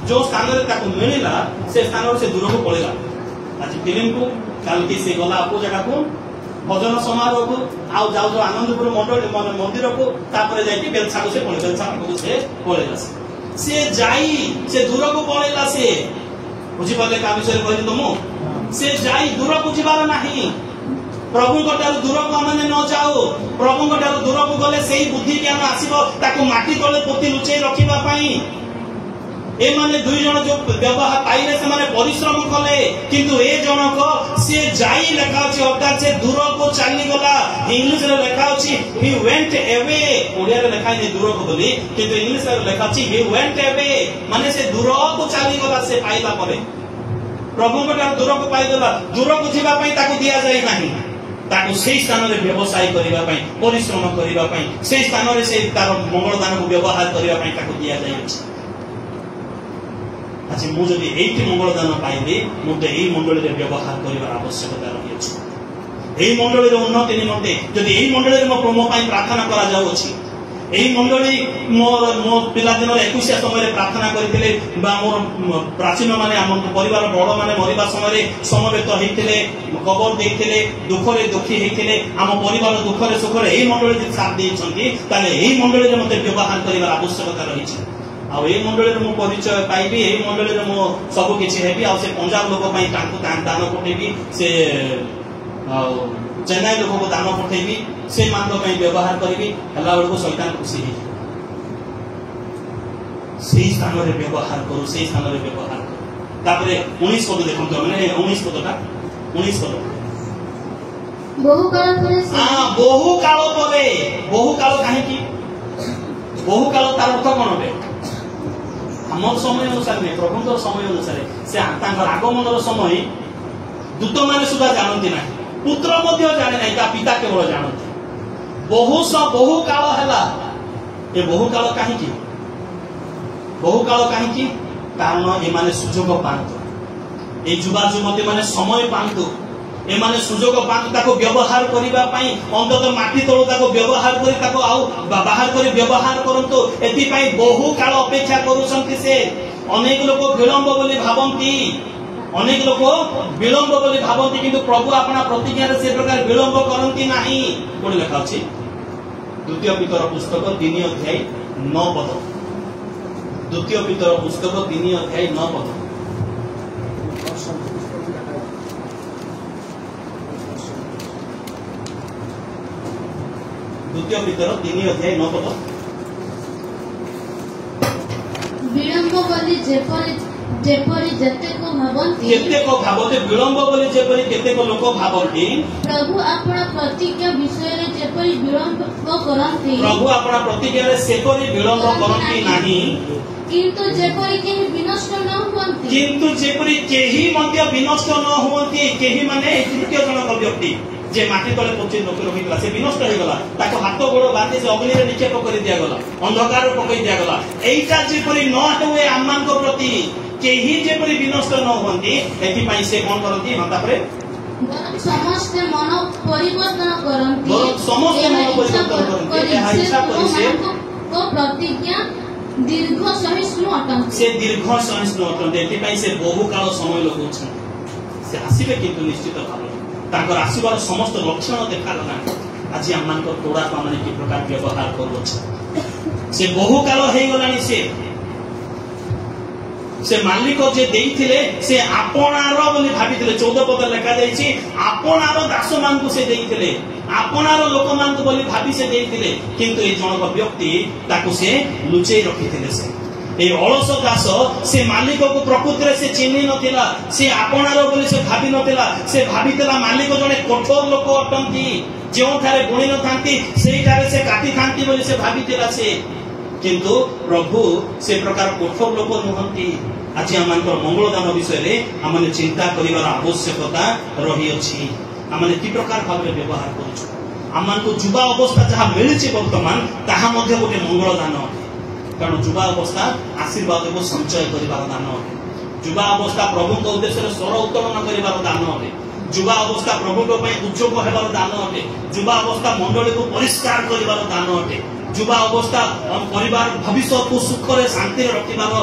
जो स्थान रे ताको मिलिला से स्थान से दूर को पळेला आज फिल्म को काल की से गला आपो जगह को भजन समारोह को आउ जाउ जो आनंदपुर मंदिर को तापर जाई के बेलछा को से बेलछा को से पळेला से जाई से दूर को पळेला से बुझी पाले का विषय कहली तुम से जाई दूर को जिबार नाही प्रभु कोटार दूर को माने न जाओ प्रभु कोटार दूर को गले सेही बुद्धि ज्ञान आसीबो ताको माटी तले पोती लुचेई रखिबा पई ए माने दुई जण जो व्यवहार पाइले से माने परिश्रम कले किंतु ए जनक से जाई लेखा अछि अर्थात से दूर को चली गला इंग्लिश रे लेखा अछि ही वेंट अवे ओडिया रे लेखा नै दूर को बोली किंतु इंग्लिश रे लेखा अछि ही वेंट अवे माने से दूर को चली गला से पाइला परे प्रभु कोटार दूर को पाइला दूर को जिबा पई ताको दिया जाय नाही ताको सेही स्थान रे व्यवसाय करिबा पई परिश्रम करिबा पई सेही स्थान रे से तार मंगल दान को व्यवहार करिबा पई ताको दिया जाय अछि अच्छा मु जदि एठी मंगल दान पाइबे मुते एही मंडली रे व्यवहार करिबार आवश्यकता रही अछि एही मंडली रे उन्नति निमंते जदि एही मंडली रे मो प्रमो पई प्रार्थना करा जाउ अछि एही मंडली मो पिला दिन 21 समय प्रार्थना करथिले बा मोर प्राचीन माने हम परिवार बड़ माने मरिबा समय समवेत हेतिले कबर देथिले दुख रे दुखी हेतिले हम परिवार दुख रे सुख रे एही मंडली जे साथ देइछंती ताले एही मंडली रे मते व्यवहार करिबार आवश्यकता रही अछि ଆଉ ଏ ମଣ୍ଡଳୀରେ ମୁଁ ପରିଚୟ ପାଇବି, ଏ ମଣ୍ଡଳୀରେ ମୁଁ ସବୁ କିଛି ହେବି, ଆଉ ସେ ପଞ୍ଜାବ ଲୋକ ପାଇଁ ତାଙ୍କୁ ଦାନ ପଠେଇବି, ସେ ଚେନ୍ନାଇ ଲୋକକୁ ଦାନ ପଠେଇବି, ସେମାନଙ୍କ ପାଇଁ ବ୍ୟବହାର କରିବି। ହେଲା ବେଳକୁ ଶୈତାନ ଖୁସି ହେଇଯିବ। ସେଇ ସ୍ଥାନରେ ବ୍ୟବହାର କରୁ, ସେଇ ସ୍ଥାନରେ ବ୍ୟବହାର କରୁ। ତାପରେ 19 ପଦ ଦେଖନ୍ତୁ, ମାନେ 19 ପଦଟା 19 ପଦ। ବହୁ କାଳ ପରେ ବହୁ କାଳ ପରେ, ବହୁ କାଳ କାହିଁକି? ବହୁ କାଳ ତାର ଅର୍ଥ କଣ ଅଟେ? ଆମର ସମୟ ଅନୁସାରେ ନୁହେଁ, ପ୍ରଭୁଙ୍କର ସମୟ ଅନୁସାରେ। ସେ ତାଙ୍କର ଆଗମନର ସମୟ ଦୂତମାନେ ସୁଦ୍ଧା ଜାଣନ୍ତି ନାହିଁ, ପୁତ୍ର ମଧ୍ୟ ଜାଣେ ନାହିଁ, ତା ପିତା କେବଳ ଜାଣନ୍ତି। ବହୁ କାଳ ହେଲା। ଏ ବହୁ କାଳ କାହିଁକି? ବହୁ କାଳ କାହିଁକି? କାରଣ ଏମାନେ ସୁଯୋଗ ପାଆନ୍ତୁ, এই ଯୁବା ଯୁବତୀ ମାନେ ସମୟ ପାଆନ୍ତୁ, ଏମାନେ ସୁଯୋଗ ପାଆନ୍ତୁ ତାକୁ ବ୍ୟବହାର କରିବା ପାଇଁ। ଅନ୍ତତଃ ମାଟି ତଳୁ ତାକୁ ବ୍ୟବହାର କରି ତାକୁ ଆଉ ବାହାର କରି ବ୍ୟବହାର କରନ୍ତୁ। ଏଥିପାଇଁ ବହୁ କାଳ ଅପେକ୍ଷା କରୁଛନ୍ତି ସେ। ଅନେକ ଲୋକ ବିଳମ୍ବ ବୋଲି ଭାବନ୍ତି, ଅନେକ ଲୋକ ବିଳମ୍ବ ବୋଲି ଭାବନ୍ତି, କିନ୍ତୁ ପ୍ରଭୁ ଆପଣା ପ୍ରତିଜ୍ଞାରେ ସେ ପ୍ରକାର ବିଳମ୍ବ କରନ୍ତି ନାହିଁ। କୋଉଠି ଲେଖା ଅଛି? ଦ୍ୱିତୀୟ ପିତର ପୁସ୍ତକ 3 ଅଧ୍ୟାୟ 9 ପଦ। ଦ୍ୱିତୀୟ ପିତର ପୁସ୍ତକ 3 ଅଧ୍ୟାୟ 9 ପଦ। ଦ୍ୱିତୀୟ ପିତର 3 ଅଧ୍ୟାୟ 9 ପଦ। ବିଳମ୍ବ ବୋଲି ଯେପରି ଯେତେକ ଭାବନ୍ତି, ବିଳମ୍ବ ବୋଲି ଯେପରି କେତେକ ଲୋକ ଭାବନ୍ତି, ପ୍ରଭୁ ଆପଣା ପ୍ରତିଜ୍ଞା ବିଷୟରେ ଯେପରି ବିଳମ୍ବ କରନ୍ତି, ପ୍ରଭୁ ଆପଣା ପ୍ରତିଜ୍ଞାରେ ସେପରି ବିଳମ୍ବ କରନ୍ତି ନାହିଁ। କିନ୍ତୁ ଯେପରି କେହି ବିନଷ୍ଟ ନ ହୁଅନ୍ତି, କିନ୍ତୁ ଯେପରି କେହି ମଧ୍ୟ ବିନଷ୍ଟ ନ ହୁଅନ୍ତି। କେହି ମାନେ ତୃତୀୟ ଜଣକ ବ୍ୟକ୍ତି যে মাটি তলে পচি রহিগলা, সে বিনষ্ট হয়ে গলা, তাকে হাত গোড় বাঁধি সে অগ্নিরে নিক্ষেপ করে দিয়াগলা, অন্ধকার পকাই দিয়াগলা। এইটা যেপরি ন হুয়ে আমମାନଙ୍କ প্রতি, কেহি যেপরি বিনষ্ট ন হুঁতি, এথিপাই সে কোন করନ୍ତି? হ্যাঁ, তারপরে ସମସ୍ତେ ମନ ପରିବର୍ତ୍ତନ କରନ୍ତି, ସମସ୍ତେ ମନ ପରିବର୍ତ୍ତନ କରନ୍ତି, ଏହା ଇଚ୍ଛା କରି ସେ ପ୍ରତିଜ୍ଞା ଦୀର୍ଘ ସହିଷ୍ଣୁ ଅଟନ୍ତି। ସେ ଦୀର୍ଘ ସହିଷ୍ଣୁ ଅଟନ୍ତି। ଏଥିପାଇଁ ସେ ବହୁ କାଳ ସମୟ ଲଗାଉଛନ୍ତି। ସେ ଆସିବେ, କିନ୍ତୁ ନିଶ୍ଚିତ ଭାବରେ ତାଙ୍କର ଆସିବାର ସମସ୍ତ ଲକ୍ଷଣ ଦେଖାଗଲାଣି। ଆଜି ଆମମାନଙ୍କ ତୋଡ଼ାକୁ ଆମେ କି ପ୍ରକାର ବ୍ୟବହାର କରୁଅଛୁ। ସେ ବହୁ କାଳ ହେଇଗଲାଣି। ସେ ମାଲିକ ଯେ ଦେଇଥିଲେ, ସେ ଆପଣାର ବୋଲି ଭାବିଥିଲେ। 14 ପଦରେ ଲେଖାଯାଇଛି, ଆପଣାର ଦାସମାନଙ୍କୁ ସେ ଦେଇଥିଲେ, ଆପଣାର ଲୋକମାନଙ୍କୁ ବୋଲି ଭାବି ସେ ଦେଇଥିଲେ। କିନ୍ତୁ এই ଜଣକ ବ୍ୟକ୍ତି ତାକୁ ସେ ଲୁଚେଇ ରଖିଥିଲେ। ସେ এই ଅଳସ ଦାସ ସେ ମାଲିକକୁ ପ୍ରକୃତିରେ ସେ ଚିହ୍ନି ନଥିଲା। ସେ ଆପଣାର ବୋଲି ସେ ଭାବି ନଥିଲା। ସେ ଭାବିଥିଲା ମାଲିକ ଜଣେ କଠୋର ଲୋକ ଅଟନ୍ତି, ଯେଉଁଠାରେ ଗୁଣି ନଥାନ୍ତି ସେଇଠାରେ ସେ କାଟିଥାନ୍ତି ବୋଲି ସେ ଭାବିଥିଲା। ସେ କିନ୍ତୁ ପ୍ରଭୁ ସେ ପ୍ରକାର କଠୋର ଲୋକ ନୁହନ୍ତି। ଆଜି ଆମମାନଙ୍କର ମଙ୍ଗଳଦାନ ବିଷୟରେ ଆମେ ଚିନ୍ତା କରିବାର ଆବଶ୍ୟକତା ରହିଅଛି। ଆମେ କି ପ୍ରକାର ଭାବରେ ବ୍ୟବହାର କରୁଛୁ। ଆମମାନଙ୍କୁ ଯୁବା ଅବସ୍ଥା ଯାହା ମିଳିଛି ବର୍ତ୍ତମାନ, ତାହା ମଧ୍ୟ ଗୋଟେ ମଙ୍ଗଳଦାନ ଅଟେ। କାରଣ ଯୁବା ଅବସ୍ଥା ଆଶୀର୍ବାଦକୁ ସଞ୍ଚୟ କରିବାର ଦାନ ଅଟେ। ଯୁବା ଅବସ୍ଥା ପ୍ରଭୁଙ୍କ ଉଦ୍ଦେଶ୍ୟରେ ସ୍ୱର ଉତ୍ତୋଳନ କରିବାର ଦାନ ଅଟେ। ଯୁବା ଅବସ୍ଥା ପ୍ରଭୁଙ୍କ ପାଇଁ ଉଦ୍ଯୋଗ ହେବାର ଦାନ ଅଟେ। ଯୁବା ଅବସ୍ଥା ମଣ୍ଡଳୀକୁ ପରିଷ୍କାର କରିବାର ଦାନ ଅଟେ। ଯୁବା ଅବସ୍ଥା ପରିବାର ଭବିଷ୍ୟତକୁ ସୁଖରେ ଶାନ୍ତିରେ ରଖିବାର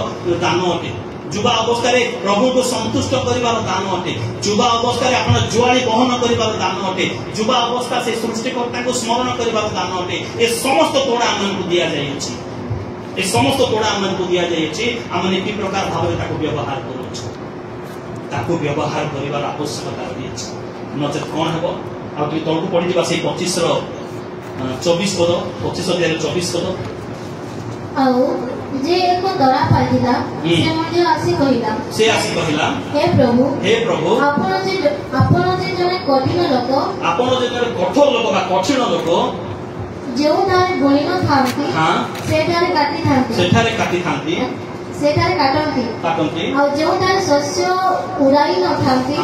ଦାନ ଅଟେ। ଯୁବା ଅବସ୍ଥାରେ ପ୍ରଭୁଙ୍କୁ ସନ୍ତୁଷ୍ଟ କରିବାର ଦାନ ଅଟେ। ଯୁବା ଅବସ୍ଥାରେ ଆପଣ ଜୁଆଳି ବହନ କରିବାର ଦାନ ଅଟେ। ଯୁବା ଅବସ୍ଥା ସେ ସୃଷ୍ଟିକର୍ତ୍ତାଙ୍କୁ ସ୍ମରଣ କରିବାର ଦାନ ଅଟେ। ଏ ସମସ୍ତ ତୋଡ଼ା ଆମମାନଙ୍କୁ ଦିଆଯାଇଅଛି। ଏ ସମସ୍ତ ତୋଡ଼ା ଆମମାନଙ୍କୁ ଦିଆଯାଇଅଛି। ଆମେ କି ପ୍ରକାର ଭାବରେ ତାକୁ ବ୍ୟବହାର କରୁଛୁ, ତାକୁ ବ୍ୟବହାର କରିବାର ଆବଶ୍ୟକତା ରହିଅଛି। ନଚେତ କ'ଣ ହେବ? ଆଉ ଟିକେ ତଳକୁ ପଡ଼ିଯିବା, ସେଇ 25ର 24 ପଦ, 25 ଅଧ୍ୟାୟରେ 24 ପଦ। ଆଉ ଯେ ଏକ ଦରା ପାଇଥିଲା, ସେ ମଧ୍ୟ ଆସି କହିଲା, ହେ ପ୍ରଭୁ, ଆପଣ ଯେ ଜଣେ କଠିନ ଲୋକ, ଆପଣ ଯେ ଜଣେ କଠୋର ଲୋକ ବା କଠିନ ଲୋକ, ଯେଉଁଠାରେ ଗୁଣି ନଥାନ୍ତି ସେଠାରେ କାଟନ୍ତି, ଆଉ ଯେଉଁଠାରେ ଶସ୍ୟ ଉଡ଼ାଇ ନଥାନ୍ତି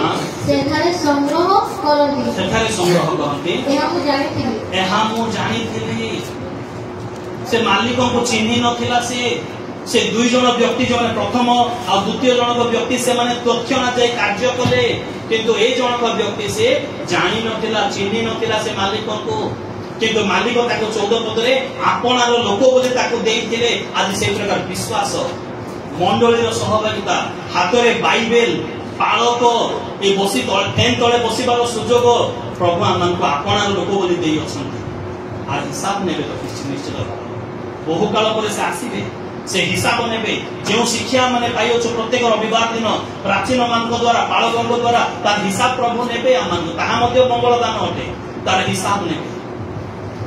ସେଠାରେ ସଂଗ୍ରହ କରନ୍ତି। ଏହା ମୁଁ ଜାଣିଥିଲି। ସେ ମାଲିକଙ୍କୁ ଚିହ୍ନି ନଥିଲା। ସେ ଦୁଇ ଜଣ ବ୍ୟକ୍ତି, ଜଣେ ପ୍ରଥମ ଆଉ ଦ୍ୱିତୀୟ ଜଣକ ବ୍ୟକ୍ତି, ସେମାନେ ତତ୍କ୍ଷଣାତ୍ ଯାଇ କାର୍ଯ୍ୟ କଲେ। କିନ୍ତୁ এই ଜଣକ ବ୍ୟକ୍ତି ସେ ଜାଣି ନଥିଲା, ଚିହ୍ନି ନଥିଲା ସେ ମାଲିକଙ୍କୁ। କିନ୍ତୁ ମାଲିକ ତାକୁ 14 ପଦରେ ଆପଣାର ଲୋକ ବୋଲି ତାକୁ ଦେଇଥିଲେ। ଆଜି ସେଇ ପ୍ରକାର ବିଶ୍ୱାସ, ମଣ୍ଡଳୀର ସହଭାଗିତା, ହାତରେ ବାଇବେଲ, ପାଳକ, ଏ ବସି ଫ୍ୟାନ୍ ତଳେ ବସିବାର ସୁଯୋଗ ପ୍ରଭୁ ଆମମାନଙ୍କୁ ଆପଣାର ଲୋକ ବୋଲି ଦେଇଅଛନ୍ତି। ଆଜି ହିସାବ ନେବେ ତ ନିଶ୍ଚିତ ଭାବରେ। ବହୁ କାଳ ପରେ ସେ ଆସିବେ, से हिसाब नेबे जो शिक्षा माने पाइयो छ प्रत्येक रविवार दिन प्राचीन मान द्वारा बालक द्वारा तार हिसाब प्रभु नेबे आमान ताहा मध्ये मंगल दान अटे तार हिसाब नेबे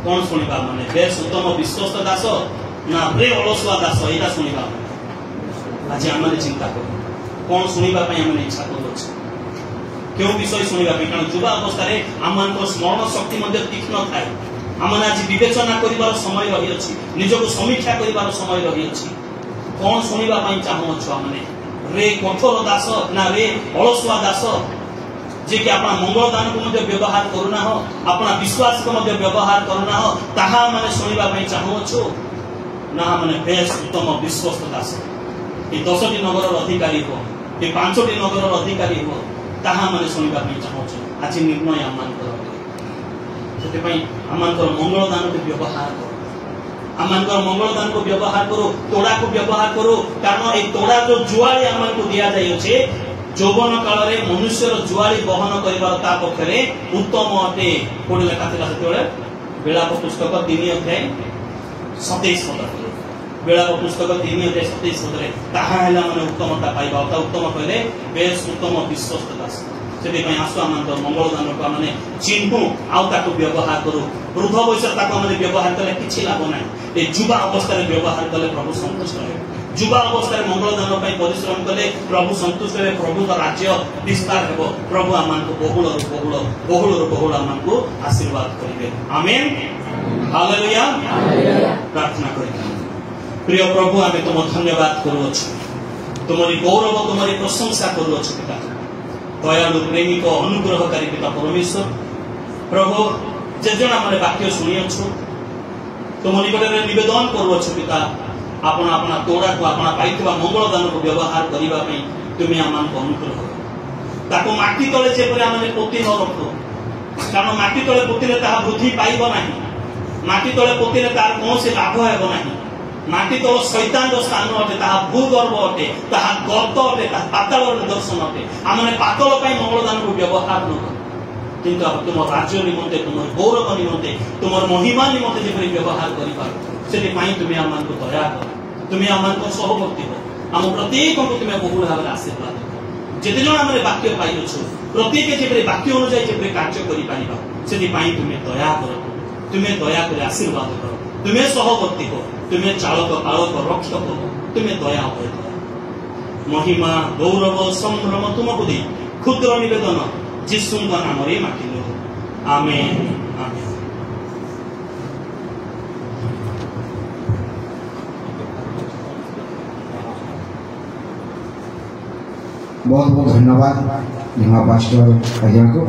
कौन सुनिबा माने बेस उत्तम विश्वस्त दास ना रे अलसुआ दास एटा सुनिबा आज आम चिंता कर कौन सुनिबा पई हम इच्छा करूछ क्यों विषय सुनिबा पई कारण युवा अवस्था रे आमान को स्मरण शक्ति मध्ये तीक्ष्ण थाए आमने आज विवेचना करिबार समय रही अछि निजको समीक्षा करिबार समय रही अछि कौन सुनिबा पई चाहू छ हमने रे कठोर दास ना रे अलसुआ दास जे कि अपना मंगल दान को मध्ये व्यवहार करूना हो अपना विश्वास को मध्ये व्यवहार करूना हो ताहा माने सुनिबा पई चाहू छ ना माने बेस उत्तम विश्वस्त दास ए 10टी नगर अधिकारी हो ए 5टी नगर अधिकारी हो ताहा माने सुनिबा पई चाहू छ आज निर्णय आमान कर से आमर मंगल दान को व्यवहार करो आमर मंगल दान को व्यवहार करो तोड़ा को व्यवहार करो कारण ये तोड़ा जो जुआली आम को दि जाइए यौवन काल में मनुष्यर जुआली बहन कर पक्षे उत्तम अटे कोड लेखा था बेलाप पुस्तक 3 अध्याय 27 पद बेलाप पुस्तक 3 अध्याय 27 पद ताहा माने उत्तमता पाइबा उत्तम कहले बेस उत्तम विश्वस्त दास से आसु आम मंगल दान को आम चिन्हू आउ व्यवहार करूँ वृद्ध बयस व्यवहार कले कि लाभ ना ये युवा अवस्था व्यवहार कले प्रभु संतुष्ट है युवा अवस्था मंगल दान परिश्रम कले प्रभु संतुष्ट है प्रभु राज्य विस्तार हो प्रभु आम बहुल बहुल आम को आशीर्वाद करेंगे आमेन हालेलुया प्रार्थना करें प्रिय प्रभु आम तुम धन्यवाद करूँ तुम्हारी गौरव तुम्हारी प्रशंसा करूँ पिता दयालु प्रेमिक अनुग्रहकारी पिता परमेश्वर प्रभु जेजन आम वाक्य शुणिछु तुम निकट में नवेदन करुछ पिता अपना अपना तोड़ा को अपना पाई मंगल दान को व्यवहार करने तुम्हें आम अनुग्रह ताको माटी तले जेपरि आम पोती न रखु कारण माटी तले पोतिले ताहा वृद्धि पाइब नाही माटी तले पोतिले तार कौन से लाभ हेब नाही माटी तल शैतान स्थान अटे भूगर्भ अटे गर्त अटे पाताल निदर्शन अटे आम पातल मंगल दान को व्यवहार न किंतु तुम राज्य निमंते तुम गौरव निमंते तुम महिमा निमंते जब व्यवहार कर तुम्हें आम को दया कर तुम्हें आम को सहवर्ती हो आम प्रत्येक को तुम्हें बहुल भाव आशीर्वाद जिते जन आम वाक्य पाई प्रत्येक जब वाक्य अनुजाई जब कार्य कर तुम्हें दया कर तुम्हें दया कर आशीर्वाद कर तुम्हें सहवर्ती हो तुम्हें चालक पालक रक्षक हो तुम्हें दया कर महिमा गौरव संभ्रम तुमको दे क्षुद्र निवेदन जीशु नाम रे माटिलु आमेन आमेन। बहुत बहुत धन्यवाद यहाँ पास्टर अजय को।